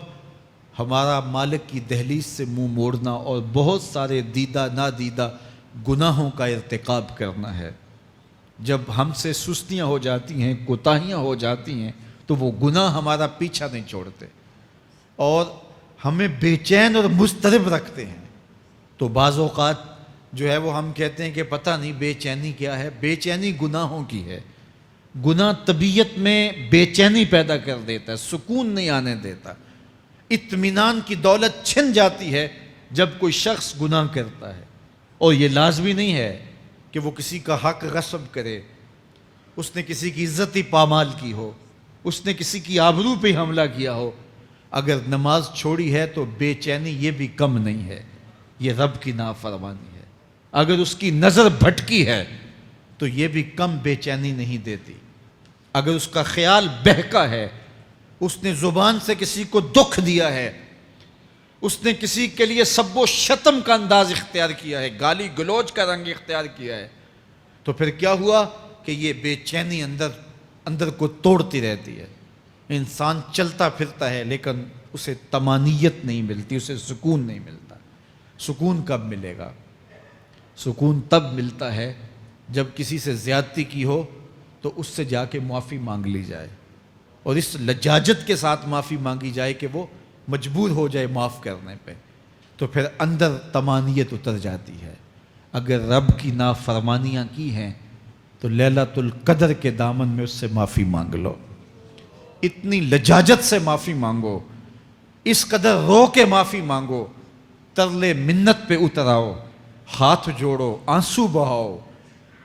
ہمارا مالک کی دہلیز سے منہ موڑنا اور بہت سارے دیدہ نادیدہ گناہوں کا ارتکاب کرنا ہے۔ جب ہم سے سستیاں ہو جاتی ہیں، کوتاہیاں ہو جاتی ہیں، تو وہ گناہ ہمارا پیچھا نہیں چھوڑتے اور ہمیں بے چین اور مضطرب رکھتے ہیں۔ تو بعض اوقات جو ہے وہ ہم کہتے ہیں کہ پتہ نہیں بے چینی کیا ہے۔ بے چینی گناہوں کی ہے۔ گناہ طبیعت میں بے چینی پیدا کر دیتا ہے، سکون نہیں آنے دیتا۔ اطمینان کی دولت چھن جاتی ہے جب کوئی شخص گناہ کرتا ہے، اور یہ لازمی نہیں ہے کہ وہ کسی کا حق غصب کرے، اس نے کسی کی عزت ہی پامال کی ہو، اس نے کسی کی آبرو پہ حملہ کیا ہو۔ اگر نماز چھوڑی ہے تو بے چینی یہ بھی کم نہیں ہے، یہ رب کی نافرمانی ہے۔ اگر اس کی نظر بھٹکی ہے تو یہ بھی کم بے چینی نہیں دیتی۔ اگر اس کا خیال بہکا ہے، اس نے زبان سے کسی کو دکھ دیا ہے، اس نے کسی کے لیے سب و شتم کا انداز اختیار کیا ہے، گالی گلوچ کا رنگ اختیار کیا ہے، تو پھر کیا ہوا کہ یہ بے چینی اندر کو توڑتی رہتی ہے۔ انسان چلتا پھرتا ہے لیکن اسے طمانیت نہیں ملتی، اسے سکون نہیں ملتا۔ سکون کب ملے گا؟ سکون تب ملتا ہے جب کسی سے زیادتی کی ہو تو اس سے جا کے معافی مانگ لی جائے، اور اس لجاجت کے ساتھ معافی مانگی جائے کہ وہ مجبور ہو جائے معاف کرنے پہ، تو پھر اندر طمانیت اتر جاتی ہے۔ اگر رب کی نافرمانیاں کی ہیں تو لیلۃ القدر کے دامن میں اس سے معافی مانگ لو، اتنی لجاجت سے معافی مانگو، اس قدر رو کے معافی مانگو، ترلے منت پہ اتر آؤ، ہاتھ جوڑو، آنسو بہاؤ،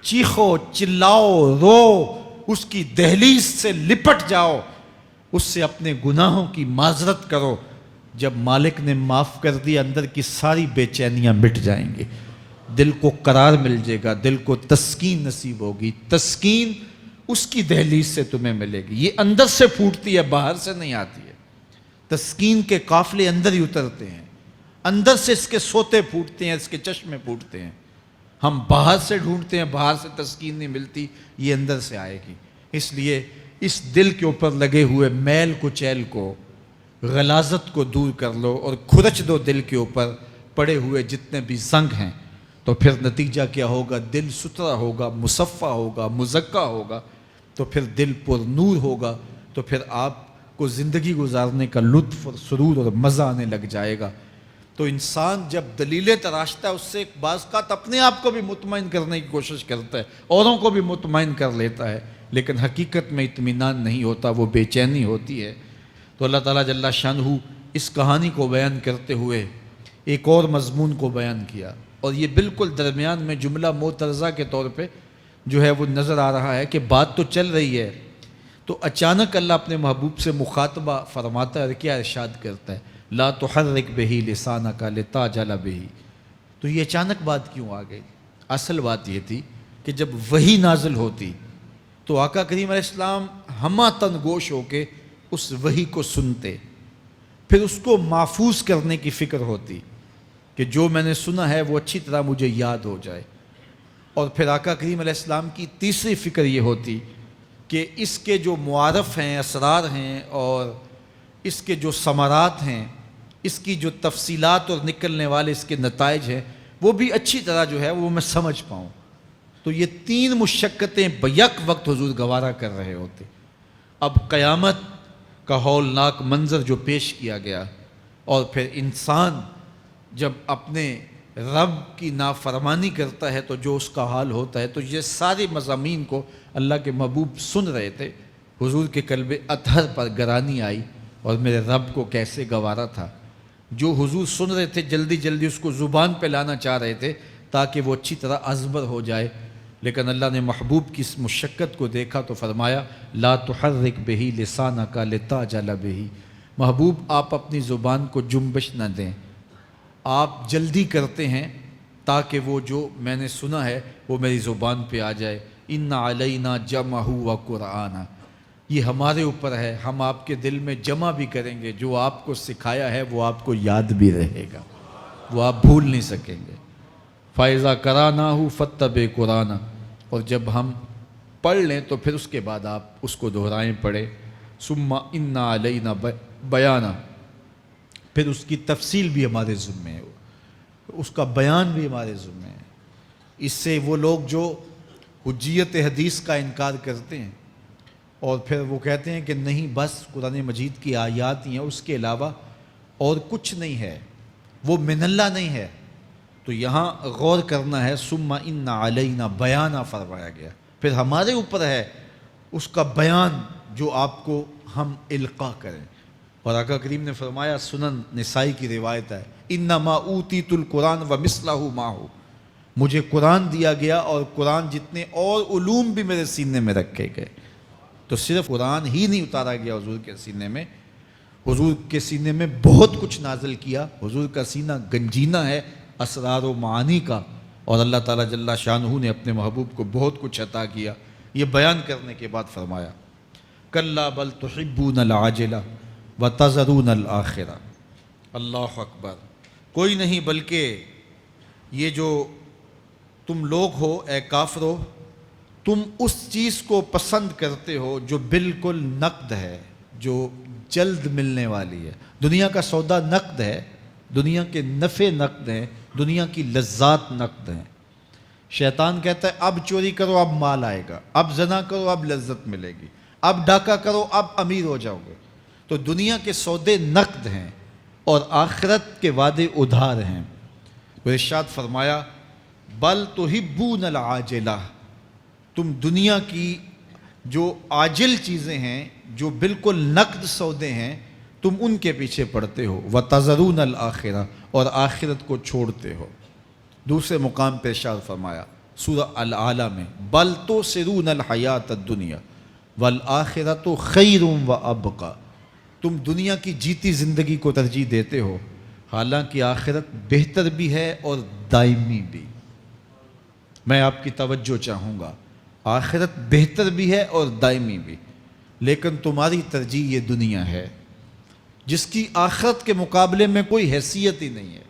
چیخو چلاؤ، رو، اس کی دہلیز سے لپٹ جاؤ، اس سے اپنے گناہوں کی معذرت کرو. جب مالک نے معاف کر دیا اندر کی ساری بے چینیاں مٹ جائیں گی, دل کو قرار مل جائے گا, دل کو تسکین نصیب ہوگی. تسکین اس کی دہلیز سے تمہیں ملے گی. یہ اندر سے پھوٹتی ہے, باہر سے نہیں آتی ہے. تسکین کے قافلے اندر ہی اترتے ہیں, اندر سے اس کے سوتے پھوٹتے ہیں, اس کے چشمے پھوٹتے ہیں. ہم باہر سے ڈھونڈتے ہیں, باہر سے تسکین نہیں ملتی, یہ اندر سے آئے گی. اس لیے اس دل کے اوپر لگے ہوئے میل کچیل کو, غلاظت کو دور کر لو اور کھرچ دو دل کے اوپر پڑے ہوئے جتنے بھی زنگ ہیں. تو پھر نتیجہ کیا ہوگا؟ دل ستھرا ہوگا, مصفا ہوگا, مزکا ہوگا. تو پھر دل پر نور ہوگا. تو پھر آپ کو زندگی گزارنے کا لطف اور سرور اور مزہ آنے لگ جائے گا. تو انسان جب دلیلیں تراشتا ہے, اس سے ایک بعض اوقات اپنے آپ کو بھی مطمئن کرنے کی کوشش کرتا ہے, اوروں کو بھی مطمئن کر لیتا ہے, لیکن حقیقت میں اطمینان نہیں ہوتا, وہ بے چینی ہوتی ہے. تو اللہ تعالیٰ جل شانہ اس کہانی کو بیان کرتے ہوئے ایک اور مضمون کو بیان کیا, اور یہ بالکل درمیان میں جملہ معترضہ کے طور پہ جو ہے وہ نظر آ رہا ہے کہ بات تو چل رہی ہے, تو اچانک اللہ اپنے محبوب سے مخاطبہ فرماتا ہے اور کیا ارشاد کرتا ہے؟ لا تحرک بہ لسانک لتعجل بہ. تو یہ اچانک بات کیوں آ گئی؟ اصل بات یہ تھی کہ جب وحی نازل ہوتی تو آقا کریم علیہ السلام ہمہ تن گوش ہو کے اس وحی کو سنتے, پھر اس کو محفوظ کرنے کی فکر ہوتی کہ جو میں نے سنا ہے وہ اچھی طرح مجھے یاد ہو جائے. اور پھر آقا کریم علیہ السلام کی تیسری فکر یہ ہوتی کہ اس کے جو معارف ہیں, اسرار ہیں, اور اس کے جو ثمرات ہیں, اس کی جو تفصیلات اور نکلنے والے اس کے نتائج ہیں, وہ بھی اچھی طرح جو ہے وہ میں سمجھ پاؤں. تو یہ تین مشقتیں بیک وقت حضور گوارا کر رہے ہوتے. اب قیامت کا ہولناک منظر جو پیش کیا گیا, اور پھر انسان جب اپنے رب کی نافرمانی کرتا ہے تو جو اس کا حال ہوتا ہے, تو یہ سارے مضامین کو اللہ کے محبوب سن رہے تھے. حضور کے قلب اطہر پر گرانی آئی, اور میرے رب کو کیسے گوارا تھا. جو حضور سن رہے تھے جلدی جلدی اس کو زبان پہ لانا چاہ رہے تھے تاکہ وہ اچھی طرح ازبر ہو جائے, لیکن اللہ نے محبوب کی اس مشقت کو دیکھا تو فرمایا لا تحرک بہ لسانک لتعجل بہ. محبوب آپ اپنی زبان کو جنبش نہ دیں, آپ جلدی کرتے ہیں تاکہ وہ جو میں نے سنا ہے وہ میری زبان پہ آ جائے. ان علینا جمعہ و قرآن, یہ ہمارے اوپر ہے, ہم آپ کے دل میں جمع بھی کریں گے. جو آپ کو سکھایا ہے وہ آپ کو یاد بھی رہے گا, وہ آپ بھول نہیں سکیں گے. فَإِذَا قَرَأْنَاهُ فَاتَّبِعْ قُرْآنَ, اور جب ہم پڑھ لیں تو پھر اس کے بعد آپ اس کو دہرائیں پڑھیں. ثُمَّ إِنَّ عَلَيْنَا بَيَانًا, پھر اس کی تفصیل بھی ہمارے ذمہ ہے, اس کا بیان بھی ہمارے ذمہ ہے. اس سے وہ لوگ جو حجیت حدیث کا انکار کرتے ہیں اور پھر وہ کہتے ہیں کہ نہیں بس قرآن مجید کی آیات ہی ہیں, اس کے علاوہ اور کچھ نہیں ہے, وہ من اللہ نہیں ہے, تو یہاں غور کرنا ہے. ثم ان علینا بیانہ فرمایا گیا, پھر ہمارے اوپر ہے اس کا بیان جو آپ کو ہم القاء کریں. اور آقا کریم نے فرمایا, سنن نسائی کی روایت ہے, انما اوتیت القرآن ومثلہ معہ, مجھے قرآن دیا گیا اور قرآن جتنے اور علوم بھی میرے سینے میں رکھے گئے. تو صرف قرآن ہی نہیں اتارا گیا حضور کے سینے میں, حضور کے سینے میں بہت کچھ نازل کیا. حضور کا سینہ گنجینہ ہے اسرار و معانی کا, اور اللہ تعالیٰ جل شانہ نے اپنے محبوب کو بہت کچھ عطا کیا. یہ بیان کرنے کے بعد فرمایا کلا بل تحبون العاجلہ وتذرون الآخرہ. اللہ اکبر. کوئی نہیں بلکہ یہ جو تم لوگ ہو اے کافرو, تم اس چیز کو پسند کرتے ہو جو بالکل نقد ہے, جو جلد ملنے والی ہے. دنیا کا سودا نقد ہے, دنیا کے نفع نقد ہیں, دنیا کی لذات نقد ہیں. شیطان کہتا ہے اب چوری کرو اب مال آئے گا, اب زنا کرو اب لذت ملے گی, اب ڈاکہ کرو اب امیر ہو جاؤ گے. تو دنیا کے سودے نقد ہیں اور آخرت کے وعدے ادھار ہیں. وہ ارشاد فرمایا بل تحبون العاجلہ, تم دنیا کی جو عاجل چیزیں ہیں, جو بالکل نقد سودے ہیں, تم ان کے پیچھے پڑتے ہو. وتذرون الآخرہ, اور آخرت کو چھوڑتے ہو. دوسرے مقام پہ ارشاد فرمایا سورہ الاعلیٰ میں بل تؤثرون الحیات الدنیا والآخرۃ خیر و ابقی، تم دنیا کی جیتی زندگی کو ترجیح دیتے ہو، حالانکہ آخرت بہتر بھی ہے اور دائمی بھی۔ میں آپ کی توجہ چاہوں گا، آخرت بہتر بھی ہے اور دائمی بھی، لیکن تمہاری ترجیح یہ دنیا ہے جس کی آخرت کے مقابلے میں کوئی حیثیت ہی نہیں ہے۔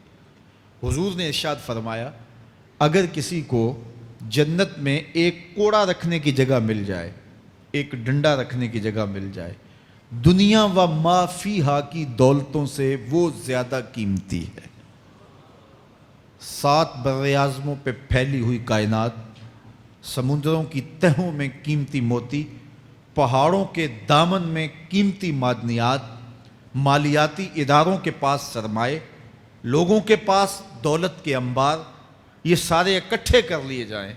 حضور نے ارشاد فرمایا، اگر کسی کو جنت میں ایک کوڑا رکھنے کی جگہ مل جائے، ایک ڈنڈا رکھنے کی جگہ مل جائے، دنیا و ما فیہا کی دولتوں سے وہ زیادہ قیمتی ہے۔ 7 براعظموں پہ پھیلی ہوئی کائنات، سمندروں کی تہوں میں قیمتی موتی، پہاڑوں کے دامن میں قیمتی معدنیات، مالیاتی اداروں کے پاس سرمائے، لوگوں کے پاس دولت کے انبار، یہ سارے اکٹھے کر لیے جائیں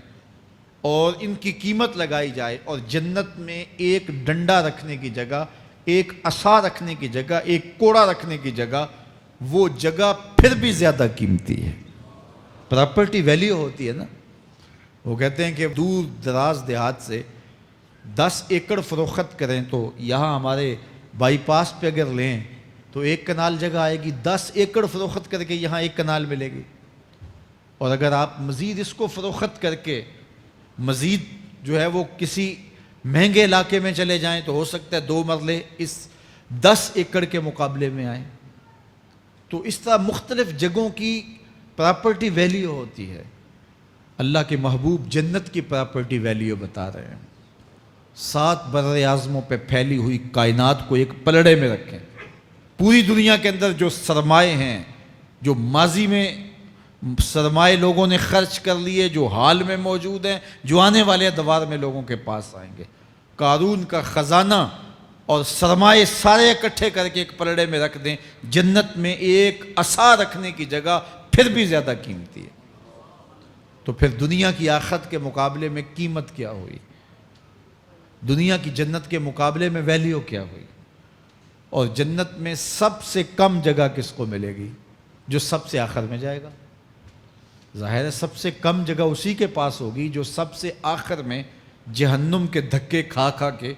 اور ان کی قیمت لگائی جائے، اور جنت میں ایک ڈنڈا رکھنے کی جگہ، ایک عصا رکھنے کی جگہ، ایک کوڑا رکھنے کی جگہ، وہ جگہ پھر بھی زیادہ قیمتی ہے۔ پراپرٹی ویلیو ہوتی ہے نا، وہ کہتے ہیں کہ دور دراز دیہات سے 10 ایکڑ فروخت کریں تو یہاں ہمارے بائی پاس پہ اگر لیں تو 1 کنال جگہ آئے گی، 10 ایکڑ فروخت کر کے یہاں 1 کنال ملے گی، اور اگر آپ مزید اس کو فروخت کر کے مزید جو ہے وہ کسی مہنگے علاقے میں چلے جائیں تو ہو سکتا ہے 2 مرلے اس 10 ایکڑ کے مقابلے میں آئیں۔ تو اس طرح مختلف جگہوں کی پراپرٹی ویلیو ہوتی ہے۔ اللہ کے محبوب جنت کی پراپرٹی ویلیو بتا رہے ہیں۔ 7 براعظموں پہ پھیلی ہوئی کائنات کو ایک پلڑے میں رکھیں، پوری دنیا کے اندر جو سرمائے ہیں، جو ماضی میں سرمائے لوگوں نے خرچ کر لیے، جو حال میں موجود ہیں، جو آنے والے ادوار میں لوگوں کے پاس آئیں گے، قارون کا خزانہ اور سرمائے سارے اکٹھے کر کے ایک پلڑے میں رکھ دیں، جنت میں ایک عصا رکھنے کی جگہ پھر بھی زیادہ قیمتی ہے۔ تو پھر دنیا کی آخرت کے مقابلے میں قیمت کیا ہوئی؟ دنیا کی جنت کے مقابلے میں ویلیو کیا ہوئی؟ اور جنت میں سب سے کم جگہ کس کو ملے گی؟ جو سب سے آخر میں جائے گا۔ ظاہر ہے سب سے کم جگہ اسی کے پاس ہوگی جو سب سے آخر میں جہنم کے دھکے کھا کھا کے،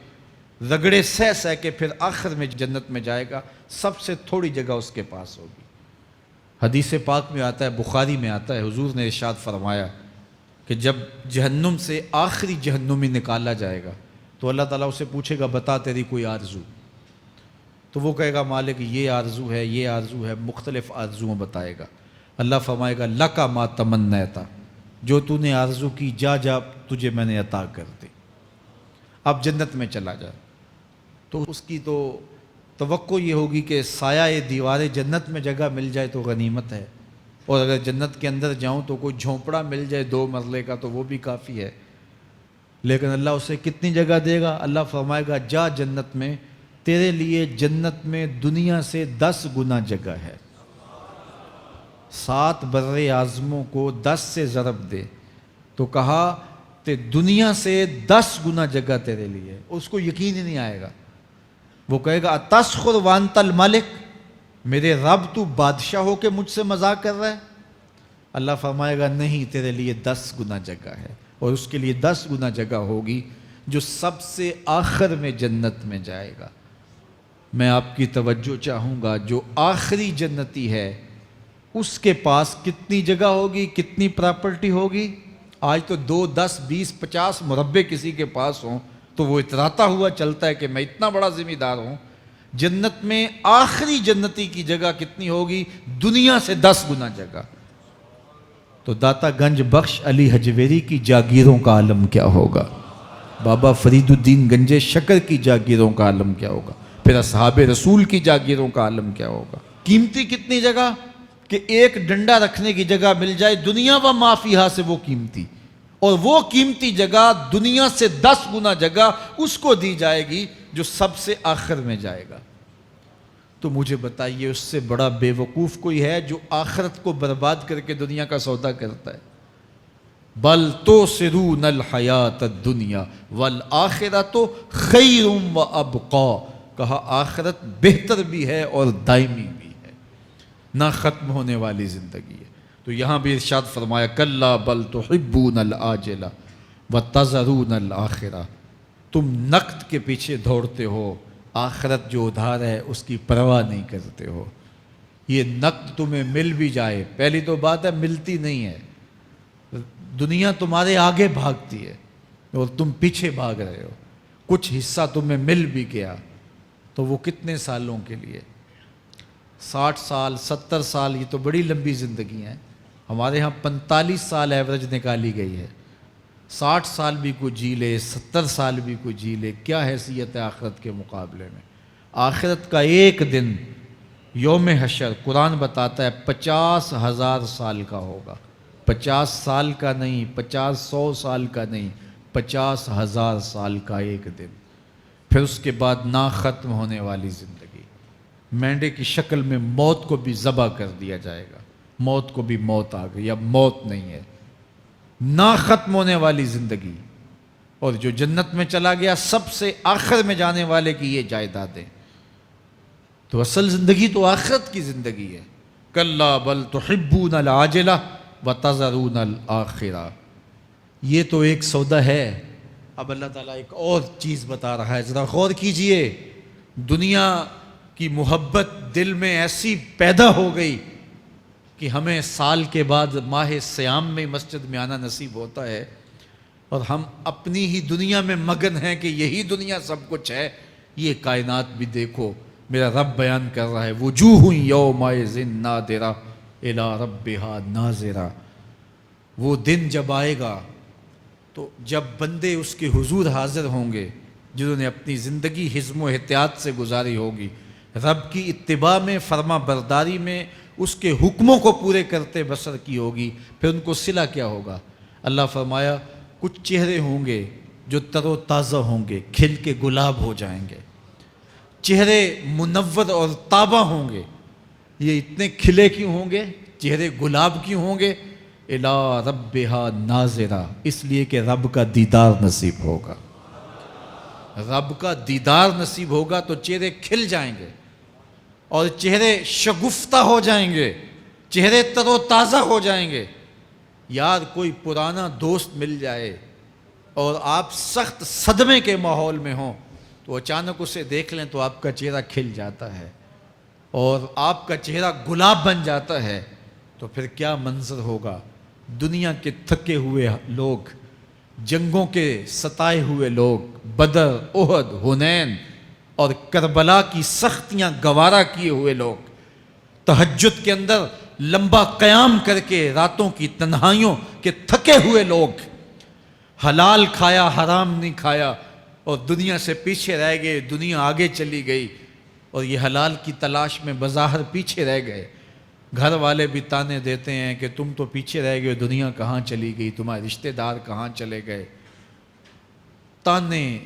رگڑے سہ سہ کے پھر آخر میں جنت میں جائے گا، سب سے تھوڑی جگہ اس کے پاس ہوگی۔ حدیث پاک میں آتا ہے، بخاری میں آتا ہے، حضور نے ارشاد فرمایا کہ جب جہنم سے آخری جہنمی نکالا جائے گا تو اللہ تعالیٰ اسے پوچھے گا، بتا تیری کوئی آرزو؟ تو وہ کہے گا، مالک یہ آرزو ہے، یہ آرزو ہے، مختلف آرزوؤں بتائے گا۔ اللہ فرمائے گا، لکا ما تمنیتا، جو تو نے آرزو کی جا جا تجھے میں نے عطا کر دی، اب جنت میں چلا جا۔ تو اس کی تو توقع یہ ہوگی کہ سایہ دیوار جنت میں جگہ مل جائے تو غنیمت ہے، اور اگر جنت کے اندر جاؤں تو کوئی جھونپڑا مل جائے 2 مرلے کا تو وہ بھی کافی ہے۔ لیکن اللہ اسے کتنی جگہ دے گا؟ اللہ فرمائے گا، جا جنت میں، تیرے لیے جنت میں دنیا سے 10 گنا جگہ ہے۔ 7 بر اعظموں کو 10 سے ضرب دے تو کہا کہ دنیا سے 10 گنا جگہ تیرے لیے۔ اس کو یقین ہی نہیں آئے گا، وہ کہے گا، اتسخر وانت الملک، میرے رب تو بادشاہ ہو کے مجھ سے مذاق کر رہا ہے؟ اللہ فرمائے گا، نہیں، تیرے لیے 10 گنا جگہ ہے، اور اس کے لیے 10 گنا جگہ ہوگی جو سب سے آخر میں جنت میں جائے گا۔ میں آپ کی توجہ چاہوں گا، جو آخری جنتی ہے اس کے پاس کتنی جگہ ہوگی، کتنی پراپرٹی ہوگی؟ آج تو 2، 10، 20، 50 مربع کسی کے پاس ہوں تو وہ اتراتا ہوا چلتا ہے کہ میں اتنا بڑا ذمہ دار ہوں۔ جنت میں آخری جنتی کی جگہ کتنی ہوگی؟ دنیا سے 10 گنا جگہ۔ تو داتا گنج بخش علی حجویری کی جاگیروں کا عالم کیا ہوگا؟ بابا فرید الدین گنج شکر کی جاگیروں کا عالم کیا ہوگا؟ پھر اصحاب رسول کی جاگیروں کا عالم کیا ہوگا؟ قیمتی کتنی جگہ کہ ایک ڈنڈا رکھنے کی جگہ مل جائے، دنیا و ما فیہا سے وہ قیمتی، اور وہ قیمتی جگہ دنیا سے 10 گنا جگہ اس کو دی جائے گی جو سب سے آخر میں جائے گا۔ تو مجھے بتائیے، اس سے بڑا بے وقوف کوئی ہے جو آخرت کو برباد کر کے دنیا کا سودا کرتا ہے؟ بل توسرون الحیات الدنیا والآخرۃ خیر و ابقی، کہا آخرت بہتر بھی ہے اور دائمی بھی ہے، نہ ختم ہونے والی زندگی ہے۔ تو یہاں بھی ارشاد فرمایا، کلا بل تحبون العاجلہ وتذرون الآخرہ، تم نقد کے پیچھے دوڑتے ہو، آخرت جو ادھار ہے اس کی پرواہ نہیں کرتے ہو۔ یہ نقد تمہیں مل بھی جائے، پہلی تو بات ہے ملتی نہیں ہے، دنیا تمہارے آگے بھاگتی ہے اور تم پیچھے بھاگ رہے ہو۔ کچھ حصہ تمہیں مل بھی گیا تو وہ کتنے سالوں کے لیے؟ 60 سال 70 سال، یہ تو بڑی لمبی زندگی ہیں۔ ہمارے ہاں 45 سال ایوریج نکالی گئی ہے۔ 60 سال بھی کوئی جی لے، 70 سال بھی کوئی جی لے، کیا حیثیت ہے آخرت کے مقابلے میں؟ آخرت کا ایک دن یوم حشر قرآن بتاتا ہے 50,000 سال کا ہوگا۔ 50 سال کا نہیں، 100 سال کا نہیں، 50,000 سال کا ایک دن۔ پھر اس کے بعد نا ختم ہونے والی زندگی، مینڈے کی شکل میں موت کو بھی ذبح کر دیا جائے گا۔ موت کو بھی موت آ گئی، اب موت نہیں ہے، نا ختم ہونے والی زندگی۔ اور جو جنت میں چلا گیا سب سے آخر میں جانے والے کی یہ جائیدادیں۔ تو اصل زندگی تو آخرت کی زندگی ہے۔ کلا بل تحبون العاجلہ وتذرون الآخرہ، یہ تو ایک سودا ہے۔ اب اللہ تعالیٰ ایک اور چیز بتا رہا ہے، ذرا غور کیجئے۔ دنیا کی محبت دل میں ایسی پیدا ہو گئی کہ ہمیں سال کے بعد ماہ سیام میں مسجد میں آنا نصیب ہوتا ہے، اور ہم اپنی ہی دنیا میں مگن ہیں کہ یہی دنیا سب کچھ ہے۔ یہ کائنات بھی دیکھو، میرا رب بیان کر رہا ہے، وجوہ یومئذ ناظرہ الی ربہا ناظرہ۔ وہ دن جب آئے گا تو جب بندے اس کے حضور حاضر ہوں گے، جنہوں نے اپنی زندگی حزم و احتیاط سے گزاری ہوگی، رب کی اتباع میں، فرما برداری میں، اس کے حکموں کو پورے کرتے بسر کی ہوگی، پھر ان کو صلہ کیا ہوگا؟ اللہ فرمایا کچھ چہرے ہوں گے جو تر و تازہ ہوں گے، کھل کے گلاب ہو جائیں گے، چہرے منور اور تابہ ہوں گے۔ یہ اتنے کھلے کیوں ہوں گے؟ چہرے گلاب کیوں ہوں گے؟ الی ربہا ناظرہ، اس لیے کہ رب کا دیدار نصیب ہوگا۔ رب کا دیدار نصیب ہوگا تو چہرے کھل جائیں گے اور چہرے شگفتہ ہو جائیں گے، چہرے تر و تازہ ہو جائیں گے۔ یار کوئی پرانا دوست مل جائے اور آپ سخت صدمے کے ماحول میں ہوں تو اچانک اسے دیکھ لیں تو آپ کا چہرہ کھل جاتا ہے اور آپ کا چہرہ گلاب بن جاتا ہے، تو پھر کیا منظر ہوگا؟ دنیا کے تھکے ہوئے لوگ، جنگوں کے ستائے ہوئے لوگ، بدر، احد، حنین اور کربلا کی سختیاں گوارا کیے ہوئے لوگ، تہجد کے اندر لمبا قیام کر کے راتوں کی تنہائیوں کے تھکے ہوئے لوگ، حلال کھایا حرام نہیں کھایا اور دنیا سے پیچھے رہ گئے، دنیا آگے چلی گئی اور یہ حلال کی تلاش میں بظاہر پیچھے رہ گئے۔ گھر والے بھی تانے دیتے ہیں کہ تم تو پیچھے رہ گئے، دنیا کہاں چلی گئی، تمہارے رشتہ دار کہاں چلے گئے۔ تانے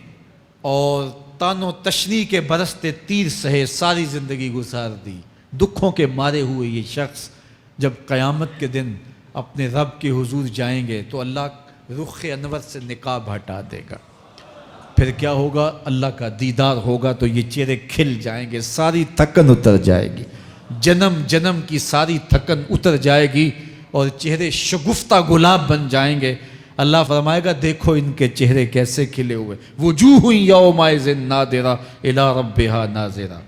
اور تان و تشنی کے برستے تیر سہے ساری زندگی گزار دی۔ دکھوں کے مارے ہوئے یہ شخص جب قیامت کے دن اپنے رب کے حضور جائیں گے تو اللہ رخ انور سے نقاب ہٹا دے گا، پھر کیا ہوگا؟ اللہ کا دیدار ہوگا تو یہ چہرے کھل جائیں گے، ساری تھکن اتر جائے گی، جنم جنم کی ساری تھکن اتر جائے گی اور چہرے شگفتہ گلاب بن جائیں گے۔ اللہ فرمائے گا دیکھو ان کے چہرے کیسے کھلے ہوئے، وجوہ یومئذ ناظرہ الی ربہا ناظرہ۔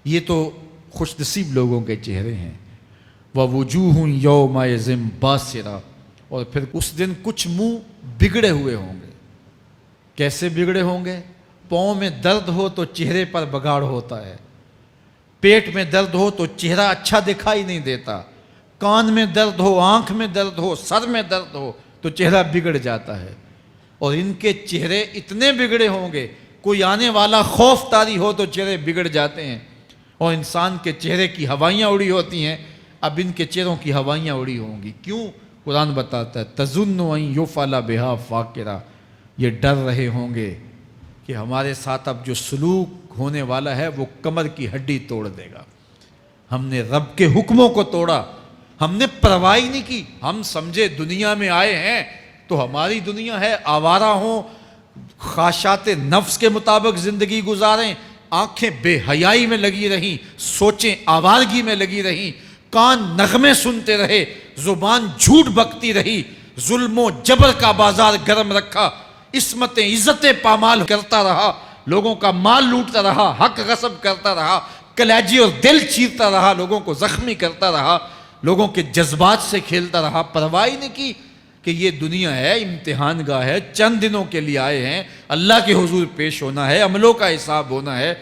یہ تو خوش نصیب لوگوں کے چہرے ہیں۔ ووجوہ یومئذ باسرہ، اور پھر اس دن کچھ منہ بگڑے ہوئے ہوں گے۔ کیسے بگڑے ہوں گے؟ پاؤں میں درد ہو تو چہرے پر بگاڑ ہوتا ہے، پیٹ میں درد ہو تو چہرہ اچھا دکھائی نہیں دیتا، کان میں درد ہو، آنکھ میں درد ہو، سر میں درد ہو تو چہرہ بگڑ جاتا ہے۔ اور ان کے چہرے اتنے بگڑے ہوں گے، کوئی آنے والا خوف طاری ہو تو چہرے بگڑ جاتے ہیں، اور انسان کے چہرے کی ہوائیاں اڑی ہوتی ہیں، اب ان کے چہروں کی ہوائیاں اڑی ہوں گی۔ کیوں؟ قرآن بتاتا ہے تظن ان یفعل بہا فاقرہ، یہ ڈر رہے ہوں گے کہ ہمارے ساتھ اب جو سلوک ہونے والا ہے وہ کمر کی ہڈی توڑ دے گا۔ ہم نے رب کے حکموں کو توڑا، ہم نے پرواہ نہیں کی، ہم سمجھے دنیا میں آئے ہیں تو ہماری دنیا ہے، آوارہ ہوں، خواہشات نفس کے مطابق زندگی گزاریں، آنکھیں بے حیائی میں لگی رہیں، سوچیں آوارگی میں لگی رہیں، کان نغمے سنتے رہے، زبان جھوٹ بکتی رہی، ظلم و جبر کا بازار گرم رکھا، عصمتیں عزتیں پامال کرتا رہا، لوگوں کا مال لوٹتا رہا، حق غصب کرتا رہا، کلیجی اور دل چیرتا رہا، لوگوں کو زخمی کرتا رہا، لوگوں کے جذبات سے کھیلتا رہا، پرواہ ہی نہیں کی کہ یہ دنیا ہے، امتحان گاہ ہے، چند دنوں کے لیے آئے ہیں، اللہ کے حضور پیش ہونا ہے، عملوں کا حساب ہونا ہے۔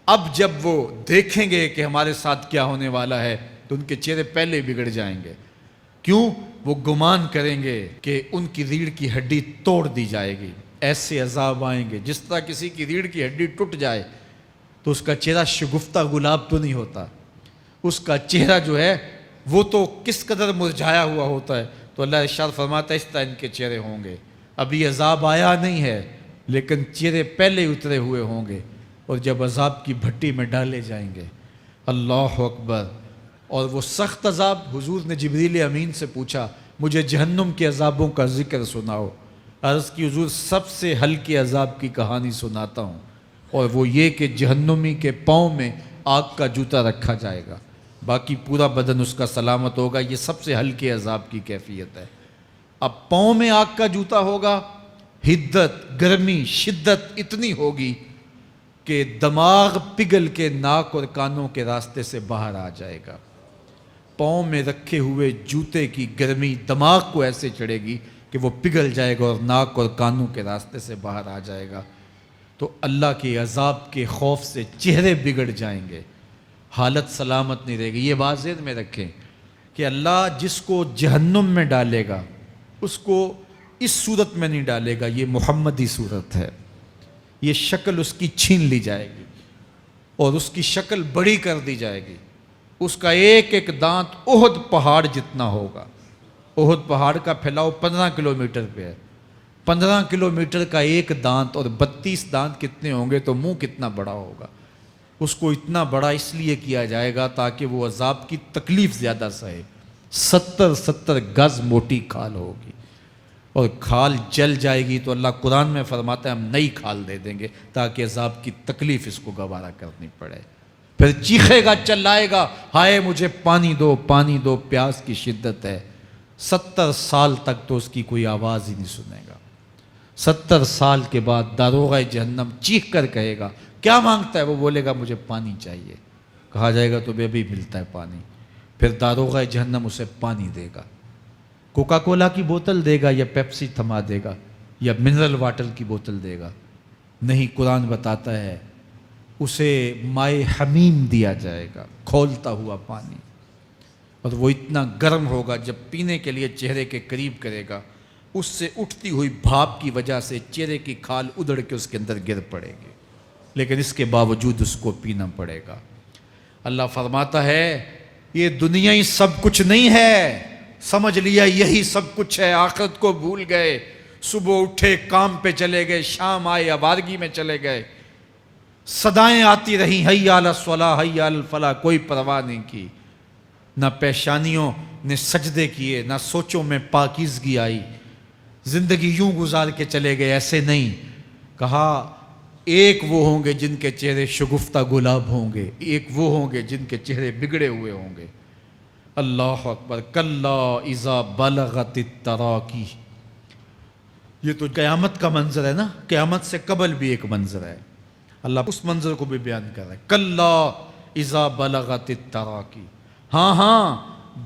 اب جب وہ دیکھیں گے کہ ہمارے ساتھ کیا ہونے والا ہے تو ان کے چہرے پہلے بگڑ جائیں گے۔ کیوں؟ وہ گمان کریں گے کہ ان کی ریڑھ کی ہڈی توڑ دی جائے گی، ایسے عذاب آئیں گے جس طرح کسی کی ریڑھ کی ہڈی ٹوٹ جائے تو اس کا چہرہ شگفتہ گلاب تو نہیں ہوتا، اس کا چہرہ جو ہے وہ تو کس قدر مرجھایا ہوا ہوتا ہے۔ تو اللہ ارشاد فرماتا ہے اس طرح ان کے چہرے ہوں گے۔ ابھی عذاب آیا نہیں ہے لیکن چہرے پہلے اترے ہوئے ہوں گے، اور جب عذاب کی بھٹی میں ڈالے جائیں گے، اللہ اکبر، اور وہ سخت عذاب، حضور نے جبریل امین سے پوچھا مجھے جہنم کے عذابوں کا ذکر سناؤ۔ عرض کی حضور سب سے ہلکے عذاب کی کہانی سناتا ہوں، اور وہ یہ کہ جہنمی کے پاؤں میں آگ کا جوتا رکھا جائے گا، باقی پورا بدن اس کا سلامت ہوگا۔ یہ سب سے ہلکے عذاب کی کیفیت ہے۔ اب پاؤں میں آگ کا جوتا ہوگا، حدت، گرمی، شدت اتنی ہوگی کہ دماغ پگھل کے ناک اور کانوں کے راستے سے باہر آ جائے گا۔ پاؤں میں رکھے ہوئے جوتے کی گرمی دماغ کو ایسے چڑھے گی کہ وہ پگھل جائے گا اور ناک اور کانوں کے راستے سے باہر آ جائے گا۔ تو اللہ کے عذاب کے خوف سے چہرے بگڑ جائیں گے، حالت سلامت نہیں رہے گی۔ یہ بات ذہن میں رکھیں کہ اللہ جس کو جہنم میں ڈالے گا اس کو اس صورت میں نہیں ڈالے گا، یہ محمدی صورت ہے، یہ شکل اس کی چھین لی جائے گی اور اس کی شکل بڑی کر دی جائے گی۔ اس کا ایک ایک دانت احد پہاڑ جتنا ہوگا۔ احد پہاڑ کا پھیلاؤ 15 کلومیٹر پہ ہے، 15 کلومیٹر کا ایک دانت، اور 32 دانت کتنے ہوں گے تو منہ کتنا بڑا ہوگا۔ اس کو اتنا بڑا اس لیے کیا جائے گا تاکہ وہ عذاب کی تکلیف زیادہ سہے۔ 70 گز موٹی کھال ہوگی، اور کھال جل جائے گی تو اللہ قرآن میں فرماتا ہے ہم نئی کھال دے دیں گے تاکہ عذاب کی تکلیف اس کو گوارا کرنی پڑے۔ پھر چیخے گا، چلائے گا، ہائے مجھے پانی دو، پانی دو، پیاس کی شدت ہے۔ 70 سال تک تو اس کی کوئی آواز ہی نہیں سنے گا۔ 70 سال کے بعد داروغہ جہنم چیخ کر کہے گا کیا مانگتا ہے؟ وہ بولے گا مجھے پانی چاہیے۔ کہا جائے گا تو بے بھی ملتا ہے پانی۔ پھر داروغہ جہنم اسے پانی دے گا، کوکا کولا کی بوتل دے گا یا پیپسی تھما دے گا یا منرل واٹر کی بوتل دے گا؟ نہیں، قرآن بتاتا ہے اسے مائے حمیم دیا جائے گا، کھولتا ہوا پانی، اور وہ اتنا گرم ہوگا جب پینے کے لیے چہرے کے قریب کرے گا اس سے اٹھتی ہوئی بھاپ کی وجہ سے چہرے کی کھال ادڑ کے اس کے اندر گر پڑے گی، لیکن اس کے باوجود اس کو پینا پڑے گا۔ اللہ فرماتا ہے یہ دنیا ہی سب کچھ نہیں ہے، سمجھ لیا یہی سب کچھ ہے، آخرت کو بھول گئے، صبح اٹھے کام پہ چلے گئے، شام آئے آوارگی میں چلے گئے، صدائیں آتی رہیں حی علی الصلاۃ حی علی الفلاح، کوئی پرواہ نہیں کی، نہ پیشانیوں نے سجدے کیے، نہ سوچوں میں پاکیزگی آئی، زندگی یوں گزار کے چلے گئے۔ ایسے نہیں، کہا ایک وہ ہوں گے جن کے چہرے شگفتہ گلاب ہوں گے، ایک وہ ہوں گے جن کے چہرے بگڑے ہوئے ہوں گے۔ اللہ اکبر، کلا اذا بلغت التراقی، یہ تو قیامت کا منظر ہے نا، قیامت سے قبل بھی ایک منظر ہے، اللہ اس منظر کو بھی بیان کر رہا ہے۔ کلا اذا بلغت التراقی، ہاں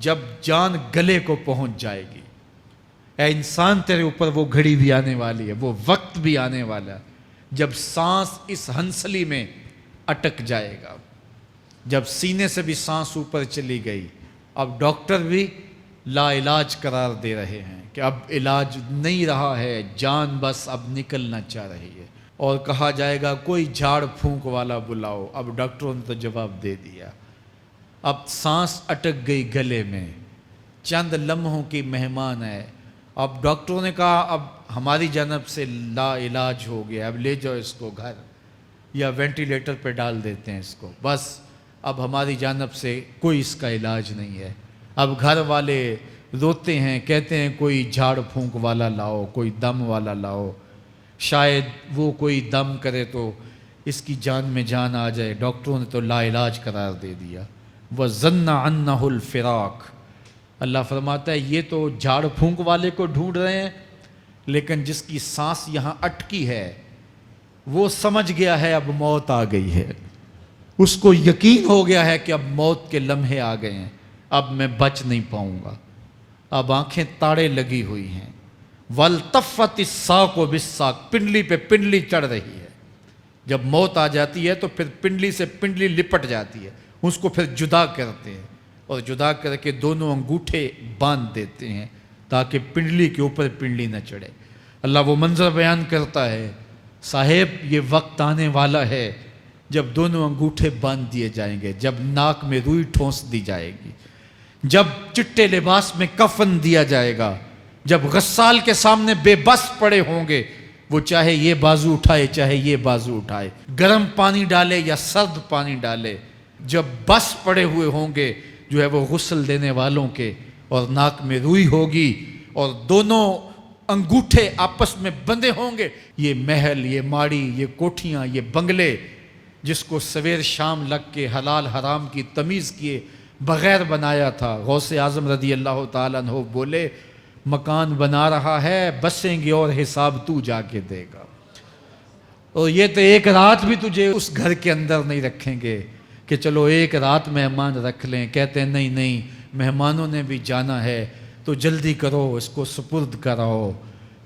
جب جان گلے کو پہنچ جائے گی، اے انسان تیرے اوپر وہ گھڑی بھی آنے والی ہے، وہ وقت بھی آنے والا ہے جب سانس اس ہنسلی میں اٹک جائے گا، جب سینے سے بھی سانس اوپر چلی گئی، اب ڈاکٹر بھی لا علاج قرار دے رہے ہیں کہ اب علاج نہیں رہا ہے، جان بس اب نکلنا چاہ رہی ہے، اور کہا جائے گا کوئی جھاڑ پھونک والا بلاؤ، اب ڈاکٹروں نے تو جواب دے دیا، اب سانس اٹک گئی گلے میں، چند لمحوں کی مہمان ہے، اب ڈاکٹروں نے کہا اب ہماری جانب سے لا علاج ہو گیا، اب لے جاؤ اس کو گھر یا وینٹیلیٹر پہ ڈال دیتے ہیں اس کو، بس اب ہماری جانب سے کوئی اس کا علاج نہیں ہے۔ اب گھر والے روتے ہیں، کہتے ہیں کوئی جھاڑ پھونک والا لاؤ، کوئی دم والا لاؤ، شاید وہ کوئی دم کرے تو اس کی جان میں جان آ جائے، ڈاکٹروں نے تو لا علاج قرار دے دیا۔ وَظَنَّ عَنَّهُ الْفِرَاقُ، اللہ فرماتا ہے یہ تو جھاڑ پھونک والے کو ڈھونڈ رہے ہیں، لیکن جس کی سانس یہاں اٹکی ہے وہ سمجھ گیا ہے اب موت آ گئی ہے، اس کو یقین ہو گیا ہے کہ اب موت کے لمحے آ گئے ہیں، اب میں بچ نہیں پاؤں گا، اب آنکھیں تاڑے لگی ہوئی ہیں۔ وَالْتَفَّتِ السَّاقُ بِالسَّاقِ، پنڈلی پہ پنڈلی چڑھ رہی ہے۔ جب موت آ جاتی ہے تو پھر پنڈلی سے پنڈلی لپٹ جاتی ہے، اس کو پھر جدا کرتے ہیں اور جدا کر کے دونوں انگوٹھے باندھ دیتے ہیں تاکہ پنڈلی کے اوپر پنڈلی نہ چڑھے۔ اللہ وہ منظر بیان کرتا ہے، صاحب یہ وقت آنے والا ہے جب دونوں انگوٹھے باندھ دیے جائیں گے، جب ناک میں روئی ٹھونس دی جائے گی، جب چٹے لباس میں کفن دیا جائے گا، جب غسال کے سامنے بے بس پڑے ہوں گے، وہ چاہے یہ بازو اٹھائے چاہے یہ بازو اٹھائے، گرم پانی ڈالے یا سرد پانی ڈالے، جب بس پڑے ہوئے ہوں گے جو ہے وہ غسل دینے والوں کے، اور ناک میں روئی ہوگی اور دونوں انگوٹھے آپس میں بندھے ہوں گے۔ یہ محل، یہ ماڑی، یہ کوٹھیاں، یہ بنگلے جس کو سویر شام لگ کے حلال حرام کی تمیز کیے بغیر بنایا تھا، غوث اعظم رضی اللہ تعالیٰ عنہ بولے مکان بنا رہا ہے، بسیں گے اور حساب تو جا کے دے گا، اور یہ تو ایک رات بھی تجھے اس گھر کے اندر نہیں رکھیں گے کہ چلو ایک رات مہمان رکھ لیں، کہتے ہیں نہیں نہیں مہمانوں نے بھی جانا ہے تو جلدی کرو اس کو سپرد کراؤ،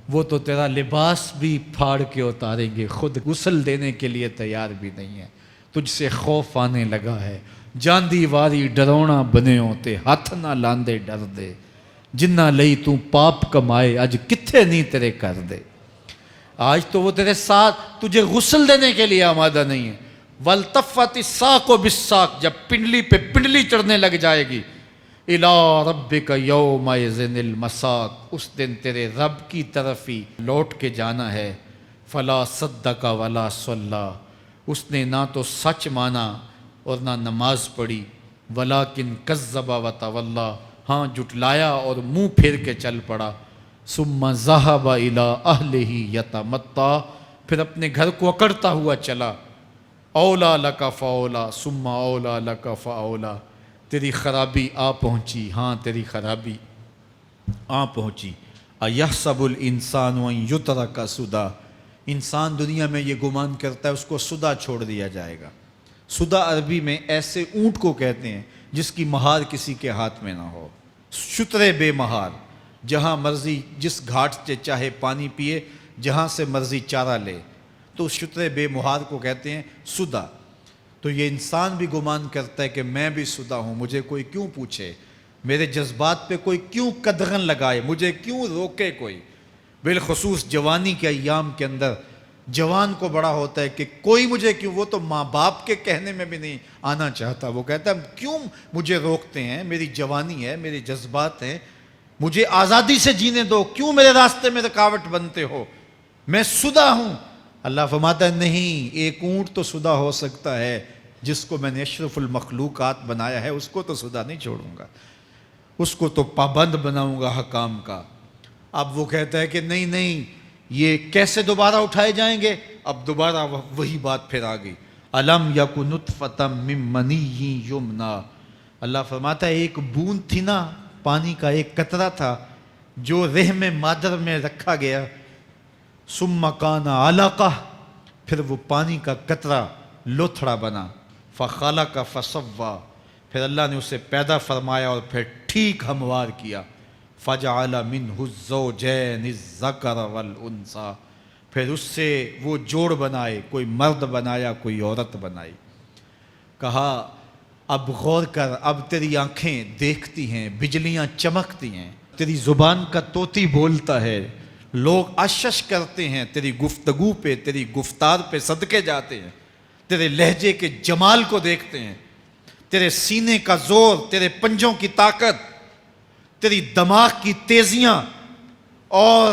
وہ تو تیرا لباس بھی پھاڑ کے اتاریں گے، خود غسل دینے کے لیے تیار بھی نہیں ہے، تجھ سے خوف آنے لگا ہے، جاندی واری ڈرونا بنے ہوتے ہاتھ نہ لاندے ڈر دے، جنہ لئی تو پاپ کمائے اج کتھے نہیں تیرے کر دے۔ آج تو وہ تیرے ساتھ تجھے غسل دینے کے لیے آمادہ نہیں ہے۔ وَالْتَفَّتِ السَّاقُ بِالسَّاقِ، جب پنڈلی پہ پنڈلی چڑھنے لگ جائے گی، إِلَىٰ رَبِّكَ يَوْمَئِذٍ الْمَسَاقُ، اس دن تیرے رب کی طرف ہی لوٹ کے جانا ہے۔ فَلَا صَدَّقَ وَلَا صَلَّىٰ، اس نے نہ تو سچ مانا اور نہ نماز پڑھی، وَلَٰكِنْ كَذَّبَ وَتَوَلَّىٰ، ہاں جھٹلایا اور منہ پھیر کے چل پڑا۔ ثُمَّ ذَهَبَ إِلَىٰ أَهْلِهِ يَتَمَطَّىٰ، پھر اپنے گھر کو اکڑتا ہوا چلا۔ اولا لک فاولا ثم اولا لک فاولا، تیری خرابی آ پہنچی، ہاں تیری خرابی آ پہنچی۔ ایحسب الانسان ان یترک سدی، انسان دنیا میں یہ گمان کرتا ہے اس کو سدا چھوڑ دیا جائے گا۔ سدا عربی میں ایسے اونٹ کو کہتے ہیں جس کی مہار کسی کے ہاتھ میں نہ ہو، شترے بے مہار، جہاں مرضی جس گھاٹ سے چاہے پانی پیے، جہاں سے مرضی چارہ لے، تو اس شترے بے مہار کو کہتے ہیں سدا۔ تو یہ انسان بھی گمان کرتا ہے کہ میں بھی سدا ہوں، مجھے کوئی کیوں پوچھے، میرے جذبات پہ کوئی کیوں قدغن لگائے، مجھے کیوں روکے کوئی۔ بالخصوص جوانی کے ایام کے اندر جوان کو بڑا ہوتا ہے کہ کوئی مجھے کیوں، وہ تو ماں باپ کے کہنے میں بھی نہیں آنا چاہتا، وہ کہتا ہے کیوں مجھے روکتے ہیں، میری جوانی ہے، میرے جذبات ہیں، مجھے آزادی سے جینے دو، کیوں میرے راستے میں رکاوٹ بنتے ہو، میں سدا ہوں۔ اللہ فرماتا ہے نہیں، ایک اونٹ تو سدا ہو سکتا ہے، جس کو میں نے اشرف المخلوقات بنایا ہے اس کو تو سدا نہیں چھوڑوں گا، اس کو تو پابند بناؤں گا حکام کا۔ اب وہ کہتا ہے کہ نہیں نہیں، یہ کیسے دوبارہ اٹھائے جائیں گے؟ اب دوبارہ وہی بات پھر آ گئی، الم یک نطفۃ من منی یمنی، اللہ فرماتا ہے ایک بوند تھی نا، پانی کا ایک قطرہ تھا جو رحم مادر میں رکھا گیا، ثم کان علقہ، پھر وہ پانی کا قطرہ لوتھڑا بنا، فخلق فسوی، پھر اللہ نے اسے پیدا فرمایا اور پھر ٹھیک ہموار کیا، فجعل منہ الزوجین الذکر والانثی، پھر اس سے وہ جوڑ بنائے، کوئی مرد بنایا کوئی عورت بنائی۔ کہا اب غور کر، اب تیری آنکھیں دیکھتی ہیں، بجلیاں چمکتی ہیں، تیری زبان کا طوطی بولتا ہے، لوگ اشش کرتے ہیں تیری گفتگو پہ، تیری گفتار پہ صدقے جاتے ہیں، تیرے لہجے کے جمال کو دیکھتے ہیں، تیرے سینے کا زور، تیرے پنجوں کی طاقت، تیری دماغ کی تیزیاں اور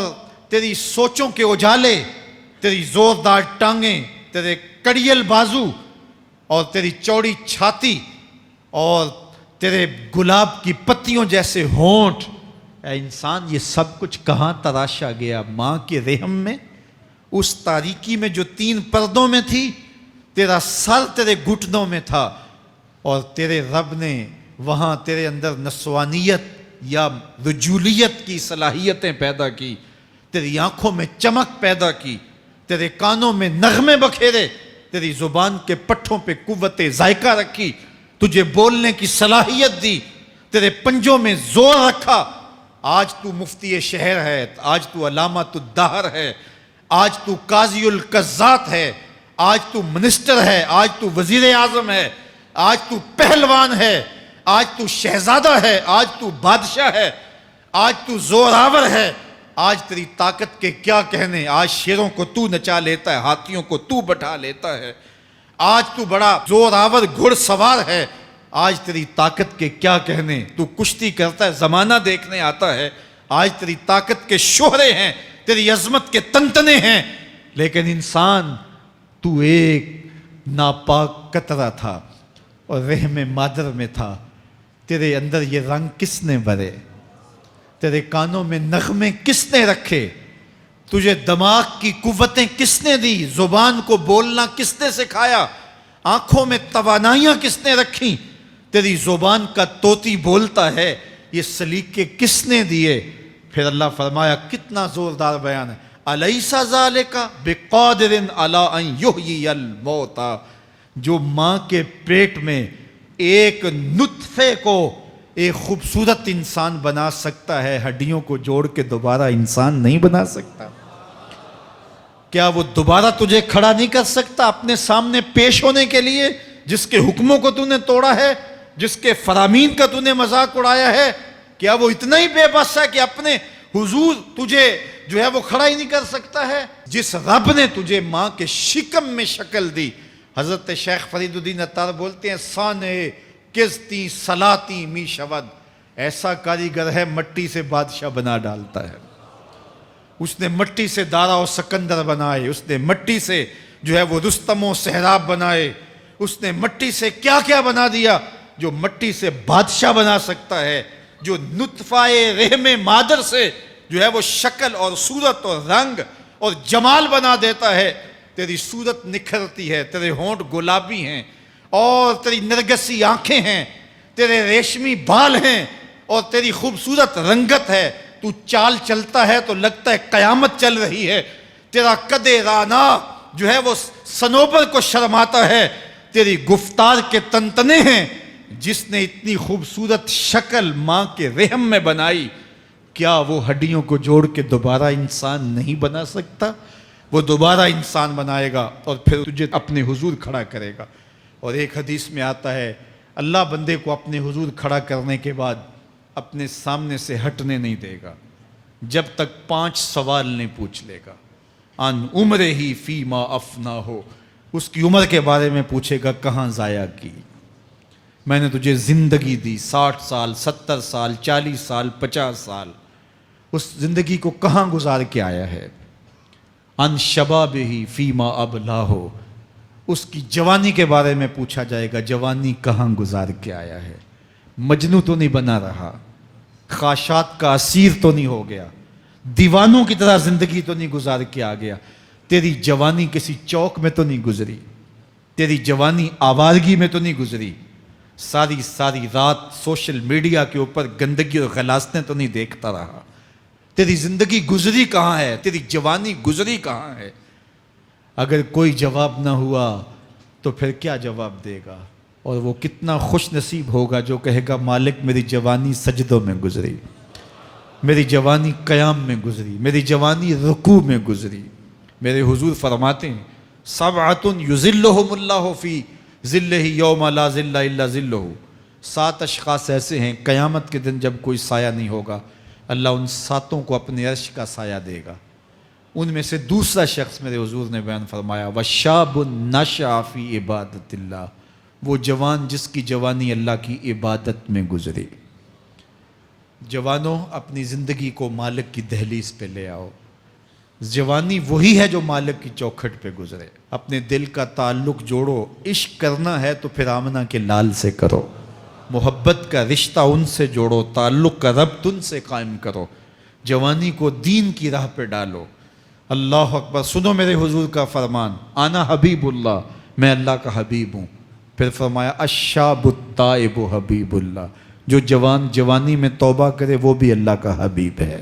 تیری سوچوں کے اجالے، تیری زوردار ٹانگیں، تیرے کڑیل بازو اور تیری چوڑی چھاتی اور تیرے گلاب کی پتیوں جیسے ہونٹ، اے انسان یہ سب کچھ کہاں تراشا گیا؟ ماں کے رحم میں، اس تاریکی میں جو 3 پردوں میں تھی، تیرا سر تیرے گھٹنوں میں تھا، اور تیرے رب نے وہاں تیرے اندر نسوانیت یا رجولیت کی صلاحیتیں پیدا کی، تیری آنکھوں میں چمک پیدا کی، تیرے کانوں میں نغمے بکھیرے، تیری زبان کے پٹھوں پہ قوت ذائقہ رکھی، تجھے بولنے کی صلاحیت دی، تیرے پنجوں میں زور رکھا۔ آج تو مفتی شہر ہے، آج تو علامۃ الدہر ہے، آج تو قاضی القضات ہے، آج تو منسٹر ہے، آج تو وزیر اعظم ہے، آج تو پہلوان ہے، آج تو شہزادہ ہے، آج تو بادشاہ ہے، آج تو زوراور ہے۔ آج تیری طاقت کے کیا کہنے، آج شیروں کو تو نچا لیتا ہے، ہاتھیوں کو تو بٹھا لیتا ہے، آج تو بڑا زوراور گھڑ سوار ہے۔ آج تیری طاقت کے کیا کہنے، تو کشتی کرتا ہے، زمانہ دیکھنے آتا ہے۔ آج تیری طاقت کے شوہرے ہیں، تیری عظمت کے تنتنے ہیں، لیکن انسان تو ایک ناپاک قطرہ تھا اور رحم مادر میں تھا۔ تیرے اندر یہ رنگ کس نے بھرے، تیرے کانوں میں نغمے کس نے رکھے، تجھے دماغ کی قوتیں کس نے دی، زبان کو بولنا کس نے سکھایا، آنکھوں میں توانائیاں کس نے رکھیں، تیری زبان کا طوطی بولتا ہے، یہ سلیقے کس نے دیے۔ پھر اللہ فرمایا، کتنا زوردار بیان ہے، الیس ذالک بقادر علی ان یحیی الموتى، جو ماں کے پیٹ میں ایک نطفے کو ایک خوبصورت انسان بنا سکتا ہے، ہڈیوں کو جوڑ کے دوبارہ انسان نہیں بنا سکتا؟ کیا وہ دوبارہ تجھے کھڑا نہیں کر سکتا اپنے سامنے پیش ہونے کے لیے، جس کے حکموں کو تو نے توڑا ہے، جس کے فرامین کا تو نے مذاق اڑایا ہے؟ کیا وہ اتنا ہی بے بس ہے کہ اپنے حضور تجھے جو ہے وہ کھڑا ہی نہیں کر سکتا ہے؟ جس رب نے تجھے ماں کے شکم میں شکل دی، حضرت شیخ فرید الدین عطار بولتے ہیں، سانے کزتی سلاتی می شود، ایسا کاریگر ہے مٹی سے بادشاہ بنا ڈالتا ہے۔ اس نے مٹی سے دارا و سکندر بنائے، اس نے مٹی سے جو ہے وہ رستم و سہراب بنائے، اس نے مٹی سے کیا کیا بنا دیا، جو مٹی سے بادشاہ بنا سکتا ہے، جو نطفہ رحم مادر سے جو ہے وہ شکل اور صورت اور رنگ اور جمال بنا دیتا ہے۔ تیری صورت نکھرتی ہے، تیرے ہونٹ گلابی ہیں اور تیری نرگسی آنکھیں ہیں، تیرے ریشمی بال ہیں اور تیری خوبصورت رنگت ہے، تو چال چلتا ہے تو لگتا ہے قیامت چل رہی ہے، تیرا قد رانا جو ہے وہ صنوبر کو شرماتا ہے، تیری گفتار کے تنتنے ہیں۔ جس نے اتنی خوبصورت شکل ماں کے رحم میں بنائی، کیا وہ ہڈیوں کو جوڑ کے دوبارہ انسان نہیں بنا سکتا؟ وہ دوبارہ انسان بنائے گا اور پھر تجھے اپنے حضور کھڑا کرے گا۔ اور ایک حدیث میں آتا ہے، اللہ بندے کو اپنے حضور کھڑا کرنے کے بعد اپنے سامنے سے ہٹنے نہیں دے گا جب تک 5 سوال نہیں پوچھ لے گا۔ ان عمرہ ہی فیما افنا ہو، اس کی عمر کے بارے میں پوچھے گا، کہاں ضائع کی؟ میں نے تجھے زندگی دی، 60 سال 70 سال 40 سال 50 سال، اس زندگی کو کہاں گزار کے آیا ہے؟ ان شباب ہی فیما ابلا ہو، اس کی جوانی کے بارے میں پوچھا جائے گا، جوانی کہاں گزار کے آیا ہے؟ مجنوں تو نہیں بنا رہا، خواہشات کا اسیر تو نہیں ہو گیا، دیوانوں کی طرح زندگی تو نہیں گزار کے آ گیا؟ تیری جوانی کسی چوک میں تو نہیں گزری، تیری جوانی آوارگی میں تو نہیں گزری، ساری رات سوشل میڈیا کے اوپر گندگی اور غلاظتیں تو نہیں دیکھتا رہا؟ تیری زندگی گزری کہاں ہے؟ تیری جوانی گزری کہاں ہے؟ اگر کوئی جواب نہ ہوا تو پھر کیا جواب دے گا؟ اور وہ کتنا خوش نصیب ہوگا جو کہے گا، مالک میری جوانی سجدوں میں گزری، میری جوانی قیام میں گزری، میری جوانی رکوع میں گزری۔ میرے حضور فرماتے ہیں، سبعۃ یظلھم اللہ فی ظلہ یوم لا ظل الا ظلہ، 7 اشخاص ایسے ہیں قیامت کے دن جب کوئی سایہ نہیں ہوگا، اللہ ان 7 کو اپنے عرش کا سایہ دے گا۔ ان میں سے دوسرا شخص میرے حضور نے بیان فرمایا، وشاب نشأ فی عبادت اللہ، وہ جوان جس کی جوانی اللہ کی عبادت میں گزری۔ جوانوں، اپنی زندگی کو مالک کی دہلیز پہ لے آؤ۔ جوانی وہی ہے جو مالک کی چوکھٹ پہ گزرے۔ اپنے دل کا تعلق جوڑو، عشق کرنا ہے تو پھر آمنہ کے لال سے کرو، محبت کا رشتہ ان سے جوڑو، تعلق کا ربط ان سے قائم کرو، جوانی کو دین کی راہ پہ ڈالو۔ اللہ اکبر، سنو میرے حضور کا فرمان، انا حبیب اللہ، میں اللہ کا حبیب ہوں۔ پھر فرمایا، الشاب التائب حبیب اللہ، جو جوان جوانی میں توبہ کرے وہ بھی اللہ کا حبیب ہے۔